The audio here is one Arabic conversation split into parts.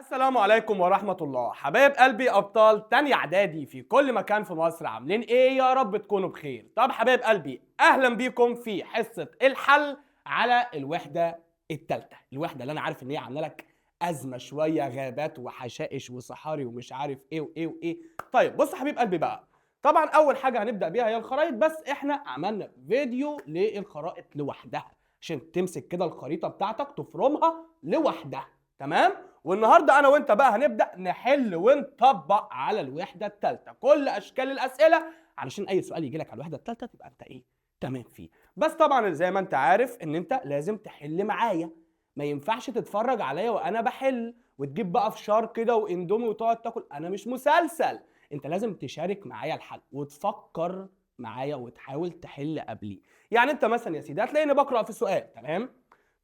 السلام عليكم ورحمة الله. حبايب قلبي أبطال تانية إعدادي في كل مكان في مصر، عاملين إيه؟ يا رب تكونوا بخير. طب حبايب قلبي، أهلا بيكم في حصة الحل على الوحدة التالتة. الوحدة اللي أنا عارف إن هي عاملة لك أزمة شوية، غابات وحشائش وصحاري ومش عارف إيه وإيه وإيه. طيب بص يا حبيب قلبي بقى، طبعا أول حاجة هنبدأ بيها هي الخرايط، بس إحنا عملنا فيديو للخرائط لوحدها عشان تمسك كده الخريطة بتاعتك تفرمها لوحدها، تمام؟ والنهارده انا وانت بقى هنبدا نحل ونطبق على الوحده الثالثه كل اشكال الاسئله، علشان اي سؤال يجي لك على الوحده الثالثه تبقى انت ايه؟ تمام فيه. بس طبعا زي ما انت عارف ان انت لازم تحل معايا، ما ينفعش تتفرج عليا وانا بحل وتجيب بقى فشار كده واندومي وتقعد تاكل. انا مش مسلسل، انت لازم تشارك معايا الحل وتفكر معايا وتحاول تحل قبلي. يعني انت مثلا يا سيدي هتلاقيني بقرا في سؤال، تمام؟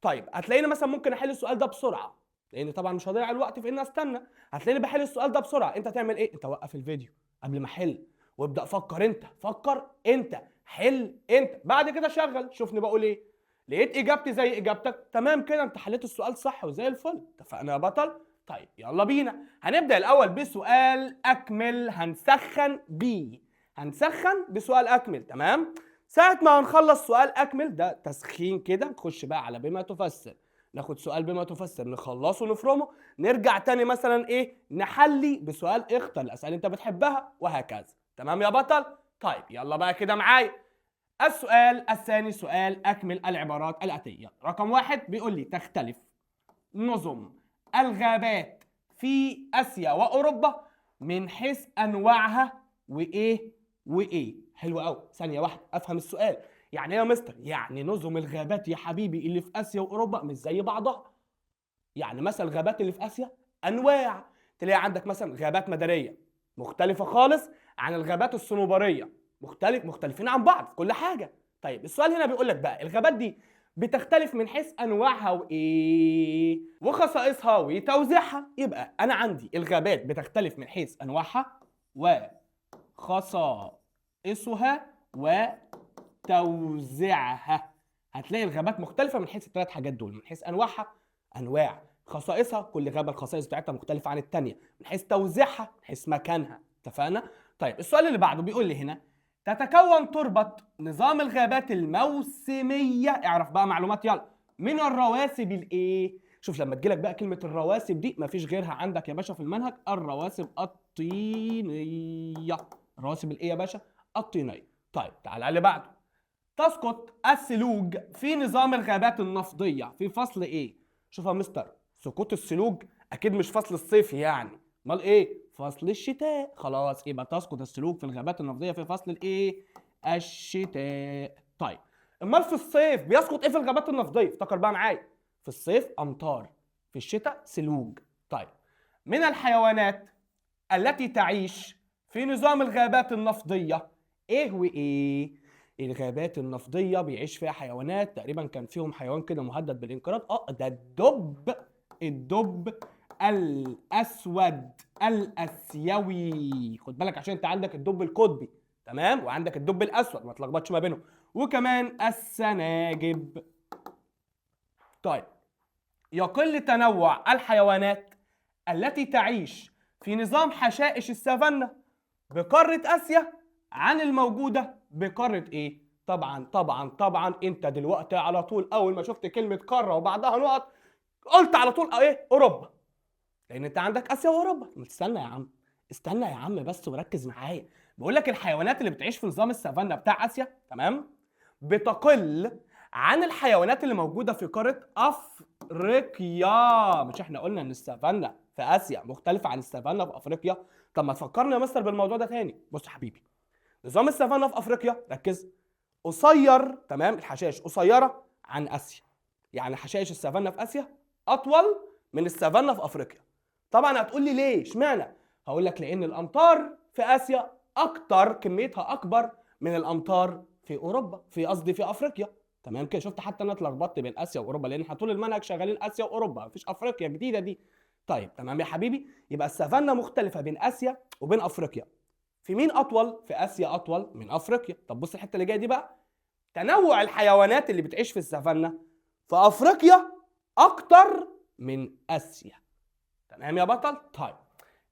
طيب هتلاقيني مثلا ممكن احل السؤال ده بسرعه، لان طبعا مش هضيع الوقت في ان استنى. هتلاقيني بحل السؤال ده بسرعه، انت تعمل ايه؟ انت وقف الفيديو قبل ما احل وابدا فكر انت، فكر انت، حل انت، بعد كده شغل شوفني بقول ايه. لقيت اجابتي زي اجابتك، تمام كده انت حليت السؤال صح وزي الفل. اتفقنا يا بطل؟ طيب يلا بينا. هنبدا الاول بسؤال اكمل هنسخن بيه. هنسخن بسؤال اكمل، تمام؟ ساعه ما هنخلص سؤال اكمل ده تسخين كده، نخش بقى على بما تفسر، ناخد سؤال بما تفسر نخلصه نفرمه، نرجع تاني مثلا ايه، نحلي بسؤال اختر الاسئله انت بتحبها، وهكذا. تمام يا بطل؟ طيب يلا بقى كده معايا. السؤال الثاني سؤال اكمل العبارات الاتيه. رقم واحد بيقول لي تختلف نظم الغابات في اسيا واوروبا من حيث انواعها وايه وايه. حلو قوي، ثانيه واحده افهم السؤال. يعني ايه يا مستر؟ يعني نظم الغابات يا حبيبي اللي في اسيا واوروبا مش زي بعضها. يعني مثلا الغابات اللي في اسيا انواع، تلاقي عندك مثلا غابات مداريه مختلفه خالص عن الغابات الصنوبريه، مختلفين عن بعض في كل حاجه. طيب السؤال هنا بيقول لك بقى الغابات دي بتختلف من حيث انواعها وايه وخصائصها وتوزيعها. يبقى انا عندي الغابات بتختلف من حيث انواعها وخصائصها وتوزيعها. هتلاقي الغابات مختلفه من حيث الثلاث حاجات دول، من حيث انواعها، انواع خصائصها، كل غابه الخصائص بتاعتها مختلفه عن الثانيه، من حيث توزيعها، من حيث مكانها. اتفقنا؟ طيب السؤال اللي بعده بيقول لي هنا تتكون تربة نظام الغابات الموسمية، اعرف بقى معلومات يلا، من الرواسب الايه؟ شوف لما تجيلك بقى كلمة الرواسب دي مفيش غيرها عندك يا باشا في المنهج، الرواسب الطينية. الرواسب الايه يا باشا؟ الطينية. طيب تعالى اللي بعده. تسقط الثلوج في نظام الغابات النفضية في فصل ايه؟ شوف يا مستر، سقوط الثلوج اكيد مش فصل الصيف يعني، امال ايه؟ فصل الشتاء. خلاص يبقى تسقط الثلوج في الغابات النفضية في فصل الايه؟ الشتاء. طيب امال في الصيف بيسقط ايه في الغابات النفضية؟ افتكر بقى معايا، في الصيف امطار، في الشتاء ثلوج. طيب من الحيوانات التي تعيش في نظام الغابات النفضية ايه وايه؟ الغابات النفضية بيعيش فيها حيوانات، تقريبا كان فيهم حيوان كده مهدد بالانقراض، ده الدب. الدب الاسود الاسيوي. خد بالك عشان انت عندك الدب القطبي، تمام، وعندك الدب الاسود، ما تلخبطش ما بينهم. وكمان السناجب. طيب يقل تنوع الحيوانات التي تعيش في نظام حشائش السافانا بقارة آسيا عن الموجودة بقارة إيه؟ طبعا أنت دلوقتي على طول أول ما شفت كلمة قارة وبعدها نقط قلت على طول إيه؟ أوروبا. لأن أنت عندك آسيا وأوروبا. استنى يا عم، استنى يا عم بس وركز معايا. بقول لك الحيوانات اللي بتعيش في نظام السافانا بتاع آسيا، تمام؟ بتقل عن الحيوانات اللي موجودة في قارة أفريقيا. مش إحنا قلنا إن السافانا في آسيا مختلفة عن السافانا في أفريقيا؟ طب ما تفكرني يا مستر بالموضوع ده تاني. بص يا حبيبي، نظام السافانا في افريقيا، ركز، قصير، تمام، الحشائش قصيره عن اسيا. يعني حشائش السافانا في اسيا اطول من السافانا في افريقيا. طبعا هتقول لي ليه اشمعنى؟ هقول لك لان الامطار في اسيا اكتر، كميتها اكبر من الامطار في اوروبا، في قصدي في افريقيا. تمام كده؟ شفت حتى انا اتلخبطت بين اسيا واوروبا لان احنا طول المنهج شغالين اسيا واوروبا، مفيش افريقيا جديده دي. طيب تمام يا حبيبي، يبقى السافانا مختلفه بين اسيا وبين افريقيا. في مين اطول؟ في اسيا اطول من افريقيا. طب بص الحته اللي جايه دي بقى، تنوع الحيوانات اللي بتعيش في السافانا في افريقيا اكتر من اسيا. تمام يا بطل؟ طيب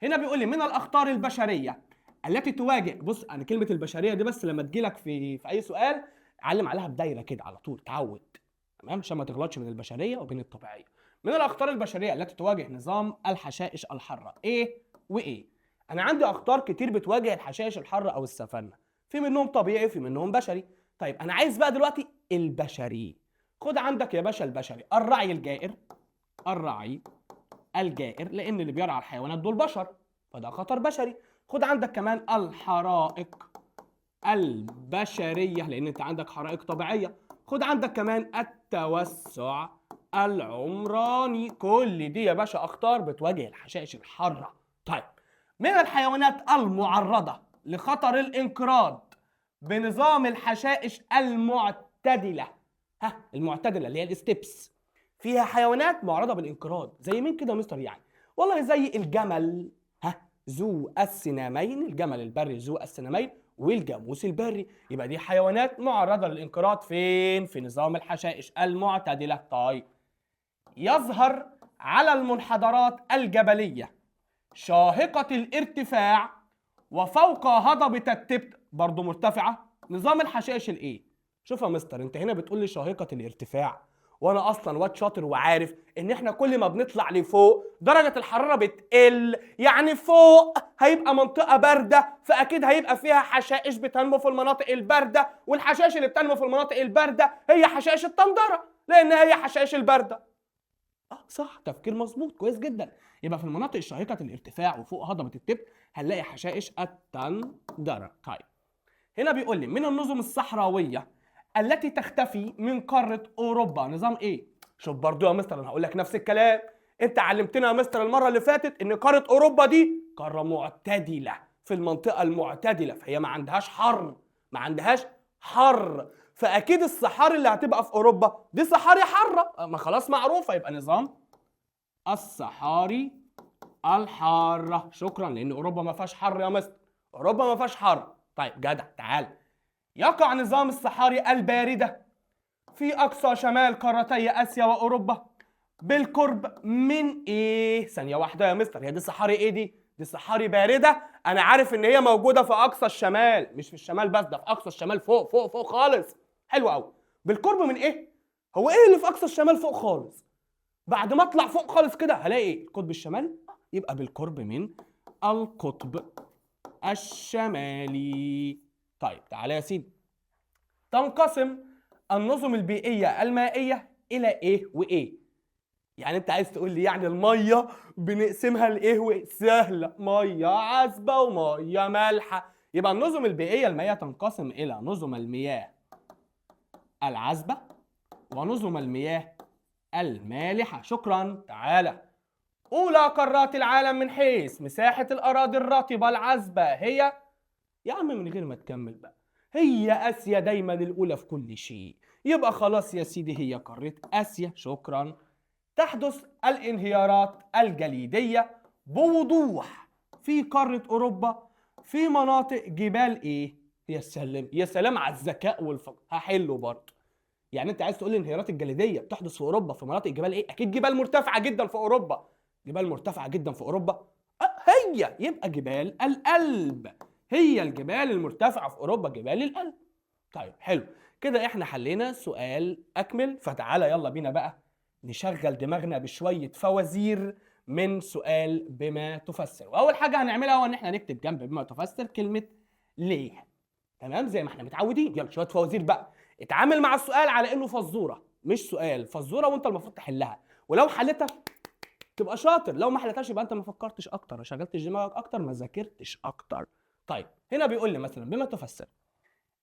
هنا بيقول لي من الاخطار البشريه التي تواجه، بص انا كلمه البشريه دي بس لما تجيلك في اي سؤال علم عليها بدايره كده على طول، تعود تمام عشان ما تغلطش من البشريه وبين الطبيعيه. من الاخطار البشريه التي تواجه نظام الحشائش الحاره ايه وايه؟ انا عندي اخطار كتير بتواجه الحشائش الحاره او السفنه، في منهم طبيعي وفي منهم بشري. طيب انا عايز بقى دلوقتي البشري. خد عندك يا باشا البشري، الرعي الجائر، الرعي الجائر لان اللي بيرعى الحيوانات دول بشر فده خطر بشري. خد عندك كمان الحرائق البشريه لان انت عندك حرائق طبيعيه. خد عندك كمان التوسع العمراني، كل دي يا باشا اخطار بتواجه الحشائش الحاره. طيب من الحيوانات المعرضه لخطر الانقراض بنظام الحشائش المعتدله، ها المعتدله اللي هي الستبس، فيها حيوانات معرضه بالانقراض زي مين كده يا مستر يعني؟ والله زي الجمل، ها ذو السنامين، الجمل البري ذو السنامين والجاموس البري، يبقى دي حيوانات معرضه للانقراض فين؟ في نظام الحشائش المعتدله. طيب يظهر على المنحدرات الجبليه شاهقه الارتفاع وفوق هضبه التبت برضه مرتفعه، نظام الحشائش الايه؟ شوف يا مستر انت هنا بتقول لي شاهقه الارتفاع، وانا اصلا واد شاطر وعارف ان احنا كل ما بنطلع لفوق درجه الحراره بتقل، يعني فوق هيبقى منطقه بارده فاكيد هيبقى فيها حشائش بتنمو في المناطق البارده، والحشائش اللي بتنمو في المناطق البارده هي حشائش التندره لان هي حشائش البارده. صح، تفكير مظبوط كويس جدا. يبقى في المناطق الشاهقه الارتفاع وفوق هضبه التبت هنلاقي حشائش التندره. طيب هنا بيقول لي من النظم الصحراويه التي تختفي من قاره اوروبا نظام ايه؟ شوف برضو يا مستر انا هقول لك نفس الكلام، انت علمتنا يا مستر المره اللي فاتت ان قاره اوروبا دي قاره معتدله في المنطقه المعتدله، فهي ما عندهاش حر، ما عندهاش حر، فاكيد الصحاري اللي هتبقى في اوروبا دي صحاري حاره، ما خلاص معروفه، يبقى نظام الصحاري الحاره. شكرا، لان اوروبا ما فيهاش حر يا مستر، اوروبا ما فيهاش حر. طيب جدع تعال. يقع نظام الصحاري الباردة في أقصى شمال قارتي آسيا وأوروبا بالقرب من إيه؟ ثانية واحدة يا مستر، هي دي صحاري إيه دي؟ دي صحاري باردة، أنا عارف إن هي موجودة في أقصى الشمال، مش في الشمال بس، ده في أقصى الشمال فوق فوق فوق خالص. حلو أوي. بالقرب من إيه؟ هو إيه اللي في أقصى الشمال فوق خالص؟ بعد ما أطلع فوق خالص كده هلاقي إيه؟ القطب الشمالي؟ يبقى بالقرب من القطب الشمالي. طيب تعالى يا سيدي. تنقسم النظم البيئية المائية إلى إيه وإيه؟ يعني أنت عايز تقول لي يعني المية بنقسمها لإيه وإيه؟ سهلة، مية عذبة ومية مالحة. يبقى النظم البيئية المائية تنقسم إلى نظم المياه العذبة ونظم المياه المالحة. شكرا. تعالى. أولى قارات العالم من حيث مساحة الأراضي الرطبة العذبة هي، يا عم من غير ما تكمل بقى، هي آسيا دايما الأولى في كل شيء، يبقى خلاص يا سيدي هي قارة آسيا. شكرا. تحدث الانهيارات الجليدية بوضوح في قارة أوروبا في مناطق جبال إيه؟ يا سلام يا سلام على الذكاء والفقه، هحله برضه. يعني أنت عايز تقول لي الانهيارات الجليدية بتحدث في أوروبا في مناطق جبال إيه؟ أكيد جبال مرتفعة جدا في أوروبا. جبال مرتفعة جدا في أوروبا هي يبقى جبال الألب، هي الجبال المرتفعة في أوروبا جبال الألب. طيب حلو كده، احنا حلينا سؤال أكمل، فتعالى يلا بينا بقى نشغل دماغنا بشوية فوازير من سؤال بما تفسر. وأول حاجة هنعملها هو إن احنا نكتب جنب بما تفسر كلمة ليه. تمام زي ما احنا متعودين. يلا شوية فوازير بقى، اتعامل مع السؤال على إنه فزورة مش سؤال، فزورة وأنت المفروض تحلها، ولو حلتها تبقى شاطر، لو ما حلتهاش يبقى انت ما فكرتش اكتر، ما شغلتش دماغك اكتر، ما ذاكرتش اكتر. طيب هنا بيقول لي مثلا بما تفسر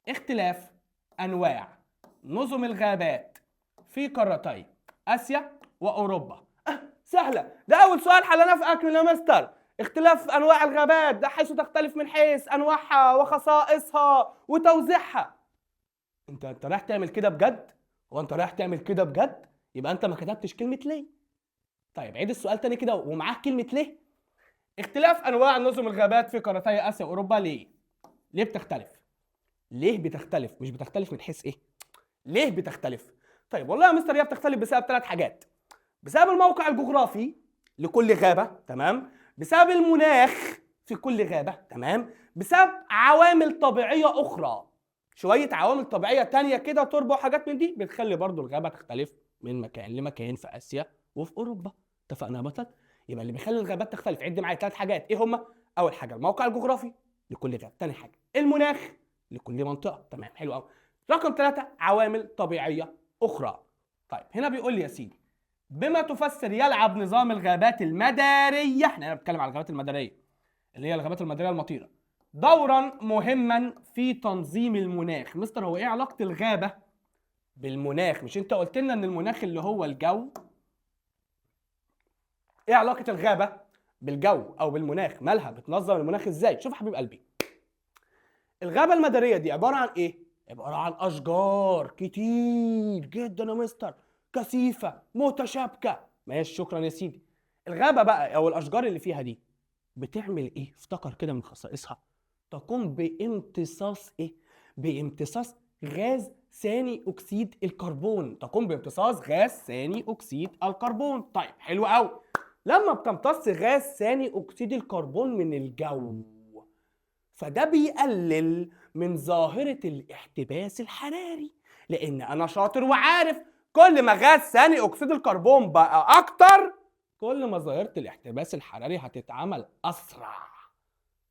اختلاف انواع نظم الغابات في قارتي اسيا واوروبا. سهله، ده اول سؤال حلناه في اكل يا مستر. اختلاف انواع الغابات ده حيث تختلف من حيث انواعها وخصائصها وتوزيعها. انت رايح تعمل كده بجد؟ هو انت رايح تعمل كده بجد؟ يبقى انت ما كتبتش كلمه ليه. طيب عيد السؤال تاني كده ومعاه كلمة ليه. اختلاف أنواع نظم الغابات في قارتي آسيا وأوروبا ليه؟ ليه بتختلف؟ ليه بتختلف؟ مش بتختلف من حيث إيه؟ ليه بتختلف؟ طيب والله يا مستر هي بتختلف بسبب 3 حاجات. بسبب الموقع الجغرافي لكل غابه، تمام، بسبب المناخ في كل غابه، تمام، بسبب عوامل طبيعيه اخرى، شويه عوامل طبيعيه تانية كده، تربه وحاجات من دي بتخلي برضو الغابه تختلف من مكان لمكان في اسيا وفي اوروبا. اتفقنا يا بطل؟ يبقى اللي بيخلي الغابات تختلف، عد معايا 3 حاجات، ايه هما؟ اول حاجه الموقع الجغرافي لكل غابه، تاني حاجه المناخ لكل منطقه، تمام، حلو قوي. رقم 3 عوامل طبيعيه اخرى. طيب هنا بيقول لي يا سيدي بما تفسر يلعب نظام الغابات المداريه، احنا هنا بنتكلم على الغابات المداريه اللي هي الغابات المداريه المطيره، دورا مهما في تنظيم المناخ. مستر هو ايه علاقه الغابه بالمناخ؟ مش انت قلت لنا ان المناخ اللي هو الجو؟ ايه علاقه الغابه بالجو او بالمناخ؟ مالها بتنظم المناخ ازاي؟ شوف يا حبيب قلبي، الغابه المداريه دي عباره عن ايه؟ عباره عن اشجار كتير جدا يا مستر، كثيفه متشابكه. ماشي، شكرا يا سيدي. الغابه بقى او الاشجار اللي فيها دي بتعمل ايه؟ افتكر كده من خصائصها، تقوم بامتصاص ايه؟ بامتصاص غاز ثاني اكسيد الكربون، تقوم بامتصاص غاز ثاني اكسيد الكربون. طيب حلو قوي. لما بتمتص غاز ثاني اكسيد الكربون من الجو، فده بيقلل من ظاهرة الاحتباس الحراري، لان انا شاطر وعارف كل ما غاز ثاني اكسيد الكربون بقى اكتر، كل ما ظاهرة الاحتباس الحراري هتتعمل اسرع،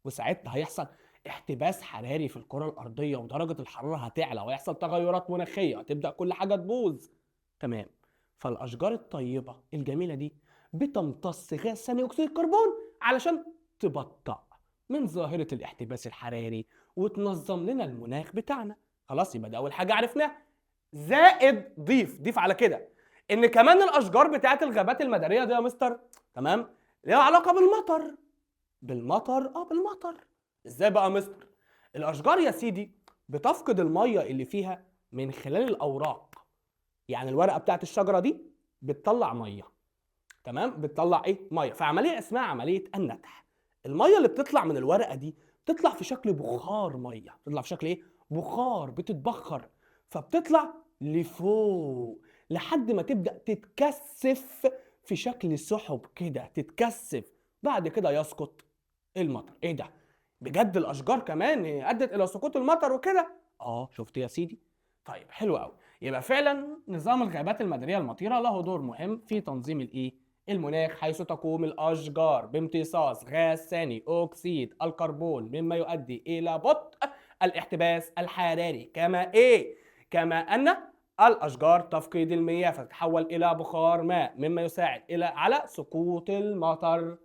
وساعتها هيحصل احتباس حراري في الكرة الارضية، ودرجة الحرارة هتعلى، ويحصل تغيرات مناخية، هتبدأ كل حاجة تبوظ. تمام. فالاشجار الطيبة الجميلة دي بتمتص غاز ثاني اكسيد الكربون علشان تبطأ من ظاهرة الاحتباس الحراري وتنظم لنا المناخ بتاعنا. خلاص، يبقى ده أول حاجة عرفناها. زائد ضيف على كده إن كمان الأشجار بتاعت الغابات المدارية دي يا مستر، تمام، ليها علاقة بالمطر. بالمطر. إزاي بقى يا مستر؟ الأشجار يا سيدي بتفقد المية اللي فيها من خلال الأوراق. يعني الورقة بتاعت الشجرة دي بتطلع مية، تمام، بتطلع إيه؟ مية، فعملية اسمها عملية النتح. الميه اللي بتطلع من الورقه دي بتطلع في شكل بخار ميه، بتطلع في شكل ايه؟ بخار، بتتبخر، فبتطلع لفوق لحد ما تبدا تتكثف في شكل سحب كده، تتكثف، بعد كده يسقط المطر. ايه ده؟ بجد الاشجار كمان ادت الى سقوط المطر وكده؟ شفت يا سيدي. طيب حلو قوي. يبقى فعلا نظام الغابات المداريه المطيره له دور مهم في تنظيم الايه؟ المناخ، حيث تقوم الأشجار بامتصاص غاز ثاني أكسيد الكربون مما يؤدي إلى بطء الاحتباس الحراري، كما أن الأشجار تفقد المياه فتتحول إلى بخار ماء مما يساعد على سقوط المطر.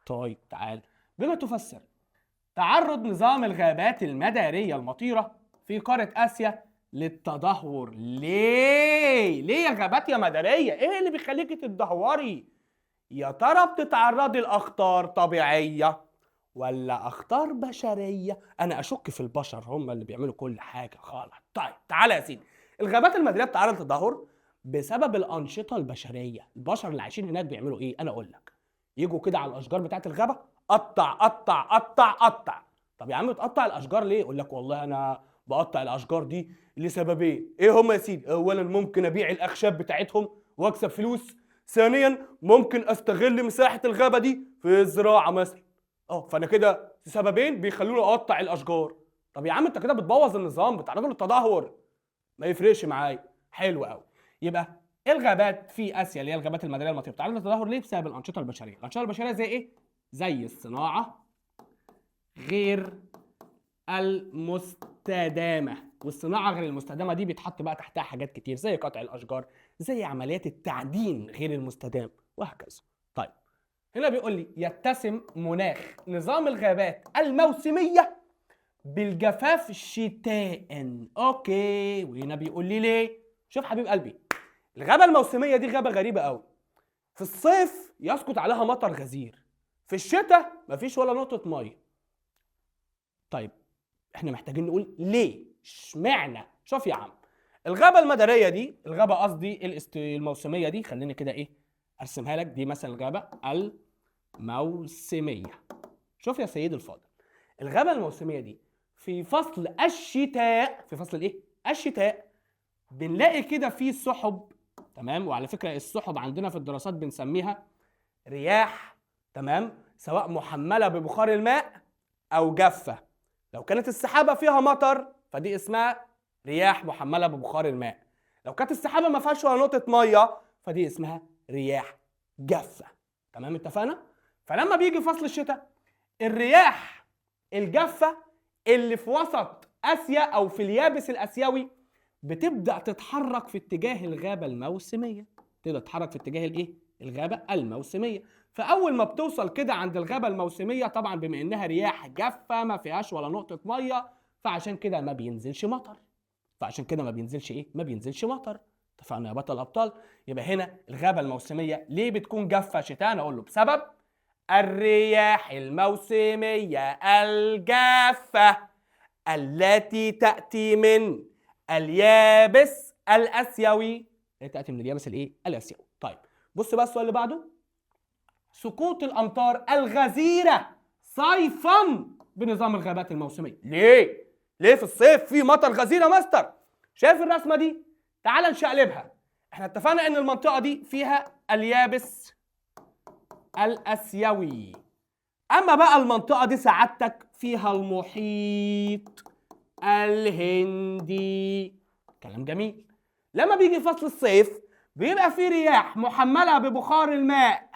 طيب تعال، بما تفسر تعرض نظام الغابات المدارية المطيرة في قارة آسيا للتدهور. ليه يا غابات يا مدارية؟ ايه اللي بيخليكي تتدهوري؟ يا ترى بتتعرضي لأخطار طبيعية ولا أخطار بشرية؟ أنا أشك في البشر، هم اللي بيعملوا كل حاجة غلط. طيب تعالى يا سيدي، الغابات المدارية بتتعرض للتدهور بسبب الأنشطة البشرية. البشر اللي عايشين هناك بيعملوا إيه؟ أنا أقول لك. يجوا كده على الأشجار بتاعت الغابة، قطع قطع قطع قطع. طب يا عم تقطع الأشجار ليه؟ يقول لك والله أنا بقطع الأشجار دي لسببين. إيه هما يا سيدي؟ أولا ممكن أبيع الأخشاب بتاعتهم وأكسب فلوس. ثانيا ممكن استغل مساحه الغابه دي في الزراعه مثلا. فانا كده سببين بيخلوني اقطع الاشجار. طب يا عم انت كده بتبوظ النظام، بتعرضه للتدهور، ما يفرقش معايا. حلو قوي. يبقى الغابات في اسيا اللي هي الغابات المداريه المطيره بتعرض للتدهور ليه؟ بسبب الانشطه البشريه. الانشطه البشريه زي ايه؟ زي الصناعه غير المستدامه. والصناعه غير المستدامه دي بيتحط بقى تحتها حاجات كتير، زي قطع الاشجار، زي عمليات التعدين غير المستدام، وهكذا. طيب هنا بيقول لي يتسم مناخ نظام الغابات الموسميه بالجفاف شتاء. اوكي، وهنا بيقول لي ليه. شوف حبيب قلبي، الغابه الموسميه دي غابه غريبه قوي. في الصيف يسقط عليها مطر غزير، في الشتاء مفيش ولا نقطه ميه. طيب احنا محتاجين نقول ليه، اشمعنى. شوف يا عم، الغابه المداريه دي، الغابه قصدي الموسميه دي، خليني كده ايه ارسمها لك. دي مثلا الغابه الموسميه. شوف يا سيدي الفاضل، الغابه الموسميه دي في فصل الشتاء، في فصل الايه؟ الشتاء، بنلاقي كده في سحب، تمام. وعلى فكره السحب عندنا في الدراسات بنسميها رياح، تمام، سواء محمله ببخار الماء او جافه. لو كانت السحابه فيها مطر فدي اسمها رياح محمله ببخار الماء. لو كانت السحابه ما فيهاش ولا نقطه ميه فدي اسمها رياح جافه. تمام، اتفقنا؟ فلما بيجي فصل الشتاء، الرياح الجافه اللي في وسط اسيا او في اليابس الاسيوي بتبدا تتحرك في اتجاه الغابه الموسميه. تبدا تتحرك في اتجاه الايه؟ الغابه الموسميه. فاول ما بتوصل كده عند الغابه الموسميه، طبعا بما انها رياح جافه ما فيهاش ولا نقطه ميه، فعشان كده ما بينزلش مطر. ما بينزلش مطر. اتفقنا يا بطل الابطال؟ يبقى هنا الغابه الموسميه ليه بتكون جافه شتاء؟ اقول له بسبب الرياح الموسميه الجافه التي تاتي من اليابس الاسيوي. تاتي من اليابس الايه؟ الاسيوي. طيب بص بقى السؤال اللي بعده. سقوط الامطار الغزيره صيفا بنظام الغابات الموسميه. ليه في الصيف في مطر غزير يا مستر؟ شايف الرسمه دي؟ تعال نشقلبها. احنا اتفقنا ان المنطقه دي فيها اليابس الاسيوي، اما بقى المنطقه دي سعادتك فيها المحيط الهندي. كلام جميل. لما بيجي فصل الصيف بيبقى فيه رياح محمله ببخار الماء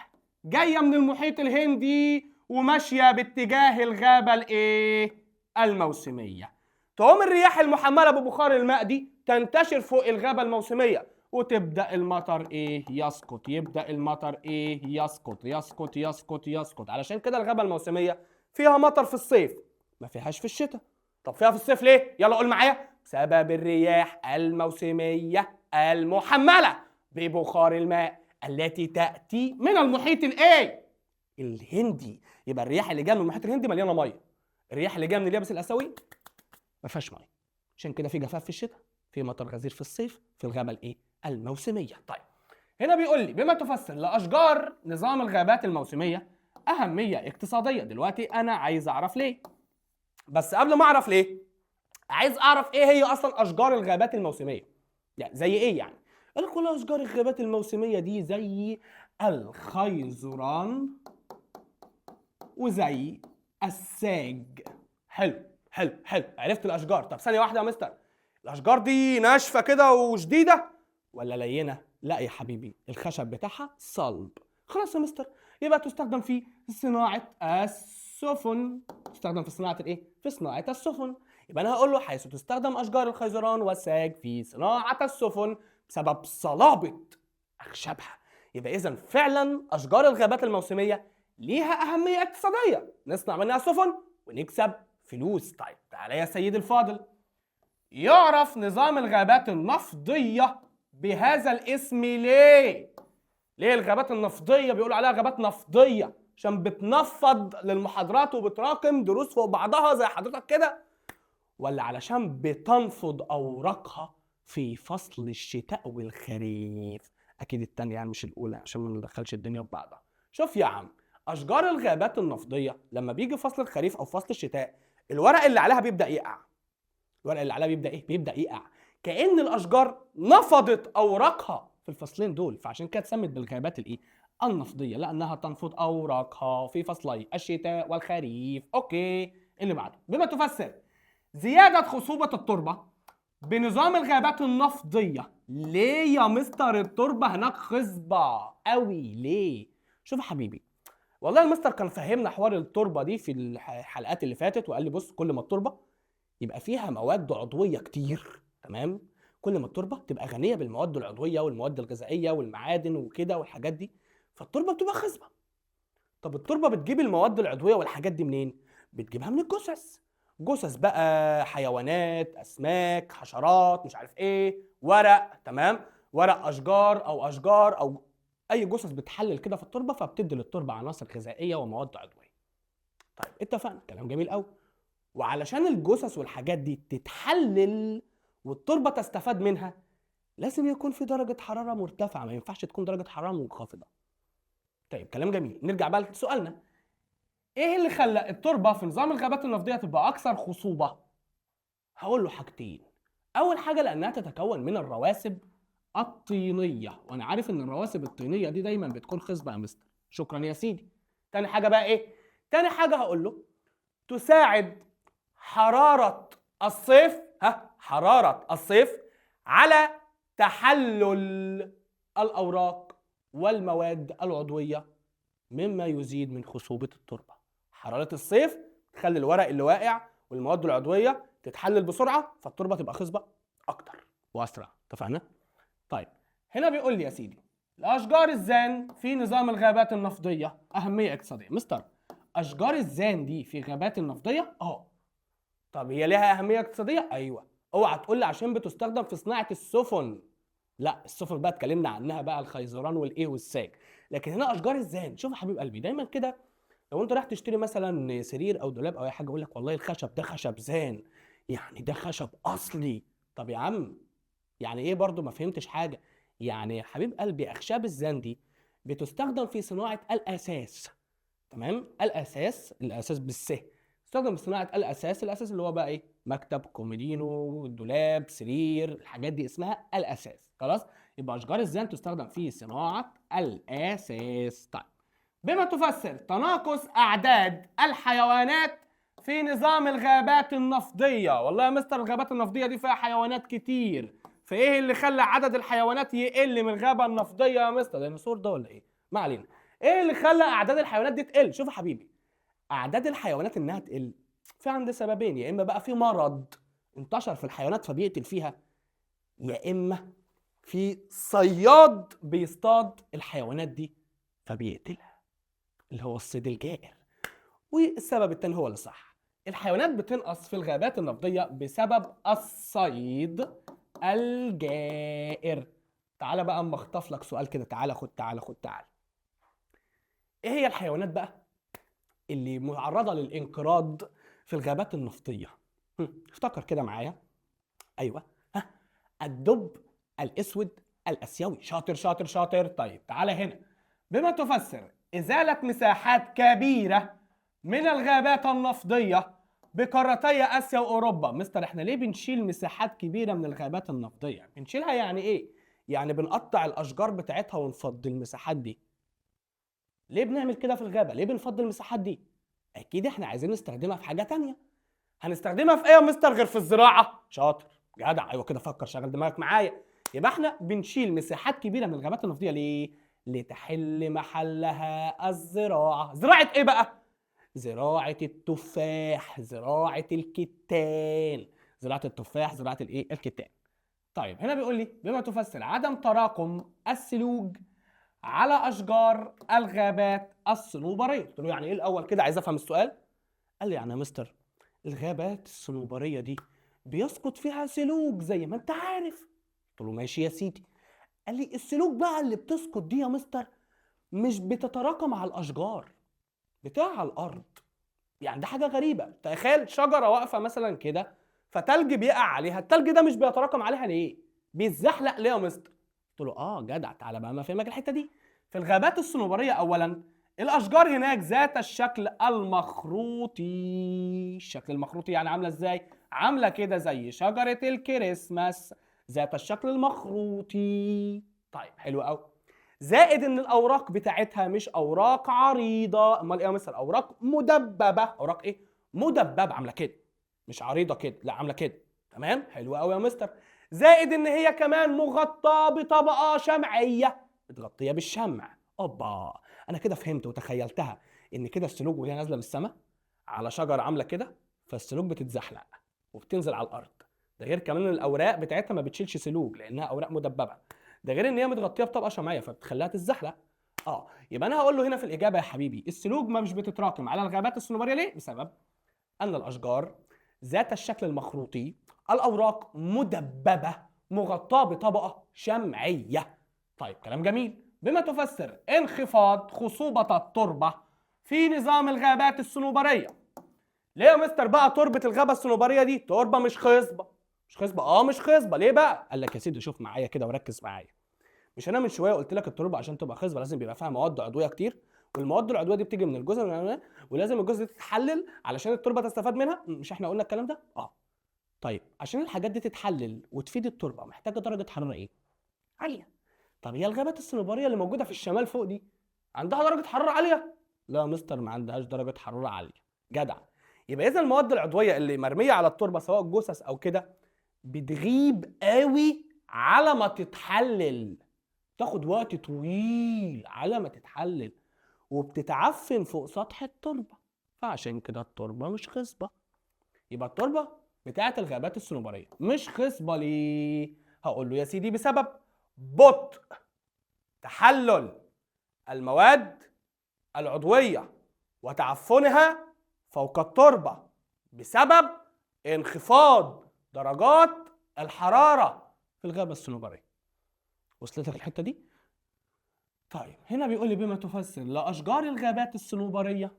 جايه من المحيط الهندي وماشيه باتجاه الغابه الايه؟ الموسميه. تقوم الرياح المحمله ببخار الماء دي تنتشر فوق الغابه الموسميه وتبدا المطر ايه؟ يسقط. يبدا المطر ايه؟ يسقط يسقط يسقط يسقط. علشان كده الغابه الموسميه فيها مطر في الصيف، ما فيهاش في الشتاء. طب فيها في الصيف ليه؟ يلا قول معايا. بسبب الرياح الموسميه المحمله ببخار الماء التي تاتي من المحيط الايه؟ الهندي. يبقى الرياح اللي جايه من المحيط الهندي مليانه ميه. الرياح اللي جايه من اليابس الاسيوي ما فيهاش ميه. عشان كده في جفاف في الشتاء، في مطر غزير في الصيف، في الغابه الايه؟ الموسميه. طيب هنا بيقول لي بما تفسر لاشجار نظام الغابات الموسميه اهميه اقتصاديه. دلوقتي انا عايز اعرف ليه. بس قبل ما اعرف ليه، عايز اعرف ايه هي اصلا اشجار الغابات الموسميه. يعني زي ايه يعني؟ قال كل اشجار الغابات الموسميه دي زي الخيزران وزي الساج. حلو حلو حلو، عرفت الاشجار. طب ثانيه واحده يا مستر، الاشجار دي ناشفه كده وشديده ولا لينه؟ لا يا حبيبي، الخشب بتاعها صلب. خلاص يا مستر، يبقى تستخدم في صناعه السفن. تستخدم في صناعه الايه؟ في صناعه السفن. يبقى انا هقول له حيث تستخدم اشجار الخيزران والساج في صناعه السفن بسبب صلابه اخشابها. يبقى اذا فعلا اشجار الغابات الموسميه ليها اهميه اقتصاديه، نصنع منها سفن ونكسب فلوس. طيب تعالى يا سيدي الفاضل، يعرف نظام الغابات النفضيه بهذا الاسم ليه؟ ليه الغابات النفضيه بيقولوا عليها غابات نفضيه؟ عشان بتنفض للمحاضرات وبتراكم دروس فوق بعضها زي حضرتك كده، ولا علشان بتنفض اوراقها في فصل الشتاء والخريف؟ اكيد التانية يعني مش الاولى، عشان ما ندخلش الدنيا في بعضها. شوف يا عم، اشجار الغابات النفضيه لما بيجي فصل الخريف او فصل الشتاء الورق اللي عليها بيبدا يقع. الورق اللي عليها بيبدا ايه؟ بيبدا يقع. كأن الاشجار نفضت اوراقها في الفصلين دول، فعشان كده اتسمت بالغابات الايه؟ النفضيه، لانها تنفض اوراقها في فصلي الشتاء والخريف. اوكي، اللي بعده. بما تفسر زياده خصوبه التربه بنظام الغابات النفضيه. ليه يا مستر التربه هناك خصبه قوي ليه؟ شوف يا حبيبي، والله المستر كان فهمنا حوار التربه دي في الحلقات اللي فاتت، وقال لي بص، كل ما التربه يبقى فيها مواد عضويه كتير، تمام، كل ما التربه تبقى غنيه بالمواد العضويه والمواد الغذائيه والمعادن وكده والحاجات دي، فالتربه بتبقى خصبه. طب التربه بتجيب المواد العضويه والحاجات دي منين؟ بتجيبها من الجثث. جثث بقى، حيوانات، اسماك، حشرات، مش عارف ايه، ورق، تمام، ورق اشجار او اي جثث بتحلل كده في التربه، فبتدي للتربه عناصر غذائيه ومواد عضويه. طيب اتفقنا، كلام جميل قوي. وعلشان الجثث والحاجات دي تتحلل والتربه تستفاد منها، لازم يكون في درجه حراره مرتفعه، ما ينفعش تكون درجه حراره منخفضه. طيب كلام جميل، نرجع بقى لسؤالنا. ايه اللي خلى التربه في نظام الغابات النفضيه تبقى اكثر خصوبه؟ هقول له حاجتين. اول حاجه لانها تتكون من الرواسب الطينيه، وانا عارف ان الرواسب الطينيه دي دايما بتكون خصبه يا مستر. شكرا يا سيدي. تاني حاجه بقى ايه؟ تاني حاجه هقول له تساعد حراره الصيف، حراره الصيف على تحلل الاوراق والمواد العضويه مما يزيد من خصوبه التربه. حراره الصيف تخلي الورق اللي واقع والمواد العضويه تتحلل بسرعه فالتربه تبقى خصبه اكتر واسرع. اتفقنا؟ طيب هنا بيقول لي يا سيدي الاشجار الزان في نظام الغابات النفطيه اهميه اقتصاديه. مستر اشجار الزان دي في غابات النفطيه؟ طب هي ليها اهميه اقتصاديه؟ ايوه. اوعى تقول لي عشان بتستخدم في صناعه السفن. لا، السفن بقى اتكلمنا عنها بقى، الخيزران والايه والساج. لكن هنا اشجار الزان، شوف يا حبيب قلبي دايما كده لو انت رايح تشتري مثلا سرير او دولاب او اي حاجه يقول لك والله الخشب ده خشب زان، يعني ده خشب اصلي. طب يا عم يعني ايه؟ برضو ما فهمتش حاجه. يعني يا حبيب قلبي اخشاب الزان دي بتستخدم في صناعه الاساس. تمام؟ الاساس بالسه تستخدم في صناعه الاساس. الاساس اللي هو بقى ايه؟ مكتب، كوميدينو، دولاب، سرير، الحاجات دي اسمها الاساس. خلاص؟ يبقى اشجار الزان تستخدم في صناعه الاساس. طيب بما تفسر تناقص اعداد الحيوانات في نظام الغابات النفطيه. والله يا مستر الغابات النفطيه دي فيها حيوانات كتير، فايه اللي خلى عدد الحيوانات يقل من الغابه النفطيه يا مستر؟ ديناصور ده ولا ايه؟ ما علينا. ايه اللي خلى اعداد الحيوانات دي تقل؟ شوف يا حبيبي، اعداد الحيوانات انها تقل في عند سببين: يا اما بقى في مرض انتشر في الحيوانات فبيقتل فيها، يا اما في صياد بيصطاد الحيوانات دي فبيقتلها، اللي هو الصيد الجائر. والسبب التاني هو اللي صح، الحيوانات بتنقص في الغابات النفطيه بسبب الصيد الجائر. تعالى بقى اما اخطف لك سؤال كده، تعالى خد تعالى خد تعالى. ايه هي الحيوانات بقى اللي معرضه للانقراض في الغابات النفطيه؟ افتكر كده معايا. ايوه، الدب الاسود الاسيوي. شاطر شاطر شاطر. طيب تعالى هنا، بما تفسر ازاله مساحات كبيره من الغابات النفطيه بقارتي اسيا واوروبا. مستر احنا ليه بنشيل مساحات كبيره من الغابات النفطيه؟ بنشيلها يعني ايه؟ يعني بنقطع الاشجار بتاعتها ونفضي المساحات دي. ليه بنعمل كده في الغابه؟ ليه بنفضي المساحات دي؟ اكيد احنا عايزين نستخدمها في حاجه تانية. هنستخدمها في ايه يا مستر غير في الزراعه؟ شاطر جدع، ايوه كده، فكر شغل دماغك معايا. يبقى احنا بنشيل مساحات كبيره من الغابات النفطيه ليه؟ لتحل محلها الزراعه. زراعه ايه بقى؟ زراعه التفاح، زراعه الكتان. زراعه التفاح، زراعه الايه؟ الكتان. طيب هنا بيقول لي بما تفسر عدم تراكم السلوج على اشجار الغابات الصنوبريه. قلت له يعني ايه الاول كده؟ عايز افهم السؤال. قال لي يعني يا مستر الغابات الصنوبريه دي بيسقط فيها سلوج زي ما انت عارف. قلت له ماشي يا سيدي. قال لي السلوج بقى اللي بتسقط دي يا مستر مش بتتراكم على الاشجار، بتقع على الارض. يعني ده حاجه غريبه. تخيل شجره واقفه مثلا كده فتلج بيقع عليها، التلج ده مش بيتراكم عليها ليه؟ بيتزحلق ليه يا مستر؟ قلت له جدع، تعالى بقى ما افهمك الحته دي. في الغابات الصنوبريه اولا الاشجار هناك ذات الشكل المخروطي. الشكل المخروطي يعني عامله ازاي؟ عامله كده زي شجره الكريسماس، ذات الشكل المخروطي. طيب حلو قوي. زائد ان الاوراق بتاعتها مش اوراق عريضه، امال ايه يا مستر؟ اوراق مدببه. اوراق ايه؟ مدببه، عامله كده، مش عريضه كده، لا عامله كده. تمام، حلو قوي يا مستر. زائد ان هي كمان مغطاه بطبقه شمعيه، متغطيه بالشمع. اوبا، انا كده فهمت وتخيلتها ان كده السلوك وهي نازله من السماء على شجره عامله كده، فالسلوك بتتزحلق وبتنزل على الارض. ده غير كمان ان الاوراق بتاعتها ما بتشيلش سلوك لانها اوراق مدببه. ده غير ان هي متغطيه بطبقه شمعيه فبتخليها تتزحلق. يبقى انا هقول له هنا في الاجابه يا حبيبي السلوك ما مش بتتراكم على الغابات الصنوبريه ليه؟ بسبب ان الاشجار ذات الشكل المخروطي، الاوراق مدببه مغطاه بطبقه شمعيه. طيب كلام جميل. بما تفسر انخفاض خصوبه التربه في نظام الغابات الصنوبريه. ليه يا مستر بقى تربه الغابه الصنوبريه دي تربه مش خصبه؟ مش خصبه، مش خصبه. ليه بقى؟ قال لك يا سيدي شوف معايا كده وركز معايا. مش انا من شويه قلت لك التربه عشان تبقى خصبه لازم بيبقى فيها مواد عضويه كتير، والمواد العضويه دي بتيجي من الجزر، ولازم الجزر دي تتحلل علشان التربه تستفاد منها. مش احنا قلنا الكلام ده؟ طيب عشان الحاجات دي تتحلل وتفيد التربه محتاجه درجه حراره ايه؟ عاليه. طب هي الغابات الصنوبريه اللي موجوده في الشمال فوق دي عندها درجه حراره عاليه؟ لا يا مستر ما عندهاش درجه حراره عاليه. جدع. يبقى اذا المواد العضويه اللي مرميه على التربه سواء جثث او كده بتغيب قوي على ما تتحلل، تاخد وقت طويل على ما تتحلل، وبتتعفن فوق سطح التربه، فعشان كده التربه مش خصبه. يبقى التربه بتاعه الغابات الصنوبريه مش خصبه. ليه؟ هقول له يا سيدي بسبب بطء تحلل المواد العضويه وتعفنها فوق التربه بسبب انخفاض درجات الحراره في الغابه الصنوبريه. وصلت لك الحته دي؟ طيب هنا بيقول لي بما تفسر لاشجار الغابات الصنوبريه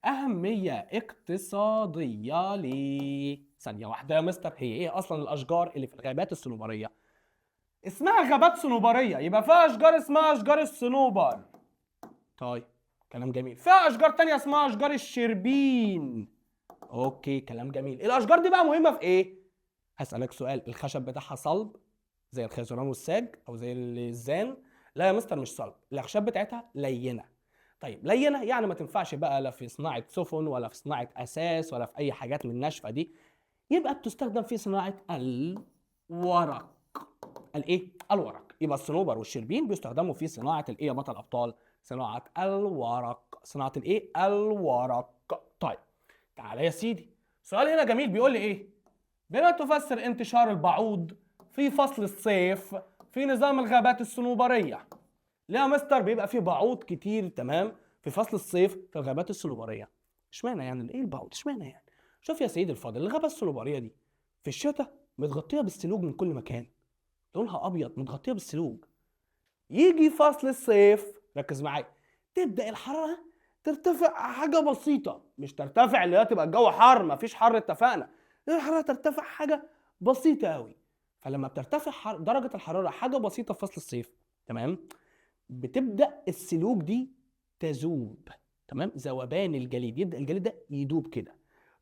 أهمية اقتصادية ليه؟ ثانية واحدة يا مستر، هي إيه أصلا الأشجار اللي في الغابات الصنوبرية؟ اسمها غابات صنوبرية، يبقى فيها أشجار اسمها أشجار الصنوبر. طيب كلام جميل. فيها أشجار تانية اسمها أشجار الشربين. أوكي كلام جميل. الأشجار دي بقى مهمة في إيه؟ هسألك سؤال، الخشب بتاعها صلب زي الخيزران والساج أو زي الزان؟ لا يا مستر مش صلب، الأخشاب بتاعتها لينة. طيب لينه يعني ما تنفعش بقى لا في صناعه سفن ولا في صناعه اساس ولا في اي حاجات من الناشفه دي، يبقى بتستخدم في صناعه الورق. الايه؟ الورق. يبقى الصنوبر والشربين بيستخدموا في صناعه الايه يا بطل الابطال؟ صناعه الورق. صناعه الايه؟ الورق. طيب تعالى يا سيدي، سؤال هنا جميل بيقول لي ايه؟ بما تفسر انتشار البعوض في فصل الصيف في نظام الغابات الصنوبريه؟ ليه يا مستر بيبقى فيه بعوض كتير تمام في فصل الصيف في الغابات الصنوبريه؟ اشمعنى يعني ايه البعوض؟ اشمعنى يعني؟ شوف يا سيدي الفاضل، الغابه الصنوبريه دي في الشتاء متغطيه بالسلوج من كل مكان، لونها ابيض متغطيه بالسلوج. يجي فصل الصيف، ركز معايا، تبدا الحراره ترتفع حاجه بسيطه، مش ترتفع اللي هي تبقى الجو حر، مفيش حر اتفقنا، الحراره ترتفع حاجه بسيطه قوي. فلما بترتفع درجه الحراره حاجه بسيطه في فصل الصيف تمام، بتبدا السلوك دي تذوب. تمام، ذوبان الجليد، يبدا الجليد ده يدوب كده.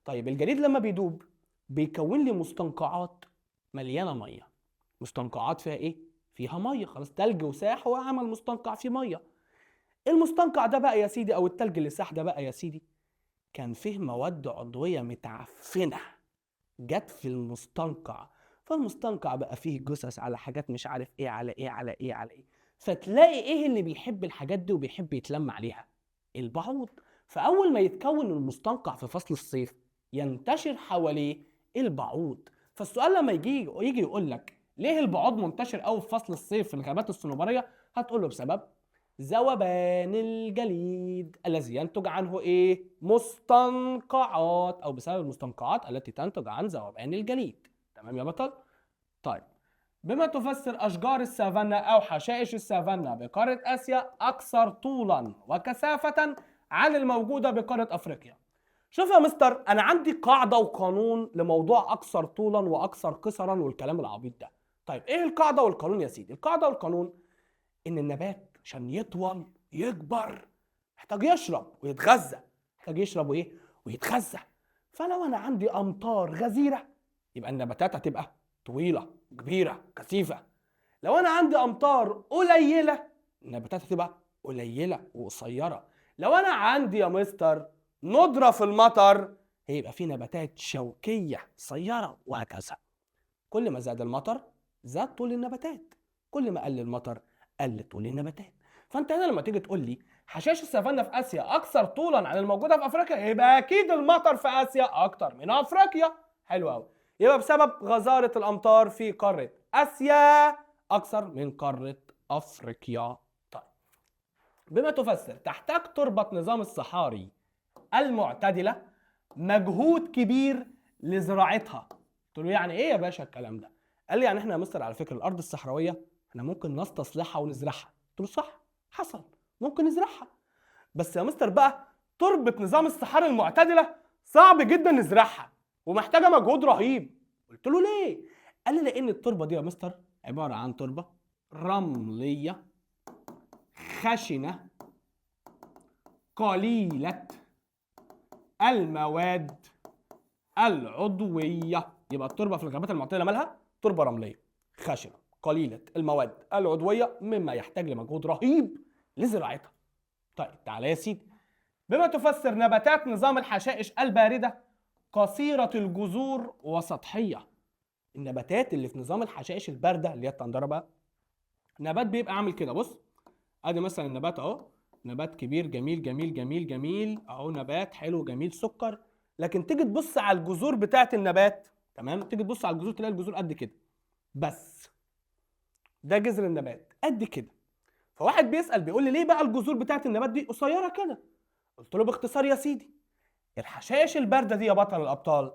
طيب الجليد لما بيدوب بيكون لي مستنقعات مليانه ميه. مستنقعات فيها ايه؟ فيها ميه. خلاص تلج وساح وعمل مستنقع فيه ميه. المستنقع ده بقى يا سيدي او التلج اللي ساح ده بقى يا سيدي كان فيه مواد عضويه متعفنه جت في المستنقع، فالمستنقع بقى فيه جثث على حاجات مش عارف ايه على ايه على ايه على ايه. فتلاقي ايه اللي بيحب الحاجات دي وبيحب يتلم عليها؟ البعوض. فاول ما يتكون المستنقع في فصل الصيف ينتشر حواليه البعوض. فالسؤال لما يجي يقول لك ليه البعوض منتشر قوي في فصل الصيف في الغابات الصنوبريه، هتقول له بسبب ذوبان الجليد الذي ينتج عنه ايه؟ مستنقعات، او بسبب المستنقعات التي تنتج عن ذوبان الجليد. تمام يا بطل؟ طيب بما تفسر اشجار السافانا او حشائش السافانا بقاره اسيا اكثر طولا وكثافه عن الموجوده بقاره افريقيا؟ شوف يا مستر، انا عندي قاعده وقانون لموضوع اكثر طولا واكثر قصرا والكلام العبيط ده. طيب ايه القاعده والقانون يا سيدي؟ القاعده والقانون ان النبات عشان يطول يكبر محتاج يشرب ويتغذى. محتاج يشرب وايه؟ ويتغذى. فلو انا عندي امطار غزيره يبقى النباتات هتبقى طويله كبيره كثيفه. لو انا عندي امطار قليله النباتات هتبقى قليله وقصيره. لو انا عندي يا مستر ندره في المطر هيبقى في نباتات شوكيه قصيره وهكذا. كل ما زاد المطر زاد طول النباتات، كل ما قل المطر قل طول النباتات. فانت هنا لما تيجي تقول لي حشائش السافانا في اسيا اكثر طولا عن الموجوده في افريقيا، يبقى اكيد المطر في اسيا اكتر من افريقيا. حلو قوي. يبقى بسبب غزاره الامطار في قاره اسيا اكثر من قاره افريقيا. طيب بما تفسر تحتاج تربه نظام الصحاري المعتدله مجهود كبير لزراعتها. قلت له يعني ايه يا باشا الكلام ده؟ قال لي يعني احنا يا مستر على فكره الارض الصحراويه احنا ممكن نستصلحها ونزرعها. قلت له صح، حصل، ممكن نزرعها، بس يا مستر بقى تربه نظام الصحاري المعتدله صعب جدا نزرعها ومحتاجه مجهود رهيب. قلت له ليه؟ قال لي لان التربه دي يا مستر عباره عن تربه رمليه خشنه قليله المواد العضويه. يبقى التربه في الغابات المعتدله مالها؟ تربه رمليه خشنه قليله المواد العضويه مما يحتاج لمجهود رهيب لزراعتها. طيب تعالى يا سيدي، بما تفسر نباتات نظام الحشائش البارده قصيره الجذور وسطحيه. النباتات اللي في نظام الحشائش البارده اللي هي التندره بقى، نبات بيبقى عامل كده، بص ادي مثلا النبات اهو، نبات كبير جميل جميل جميل جميل اهو، نبات حلو جميل سكر. لكن تيجي تبص على الجذور بتاعه النبات، تمام، تيجي تبص على الجذور تلاقي الجذور قد كده بس. ده جذر النبات قد كده. فواحد بيسأل بيقول لي ليه بقى الجذور بتاعه النبات دي قصيره كده؟ قلت له باختصار يا سيدي، الحشائش البارده دي يا بطل الابطال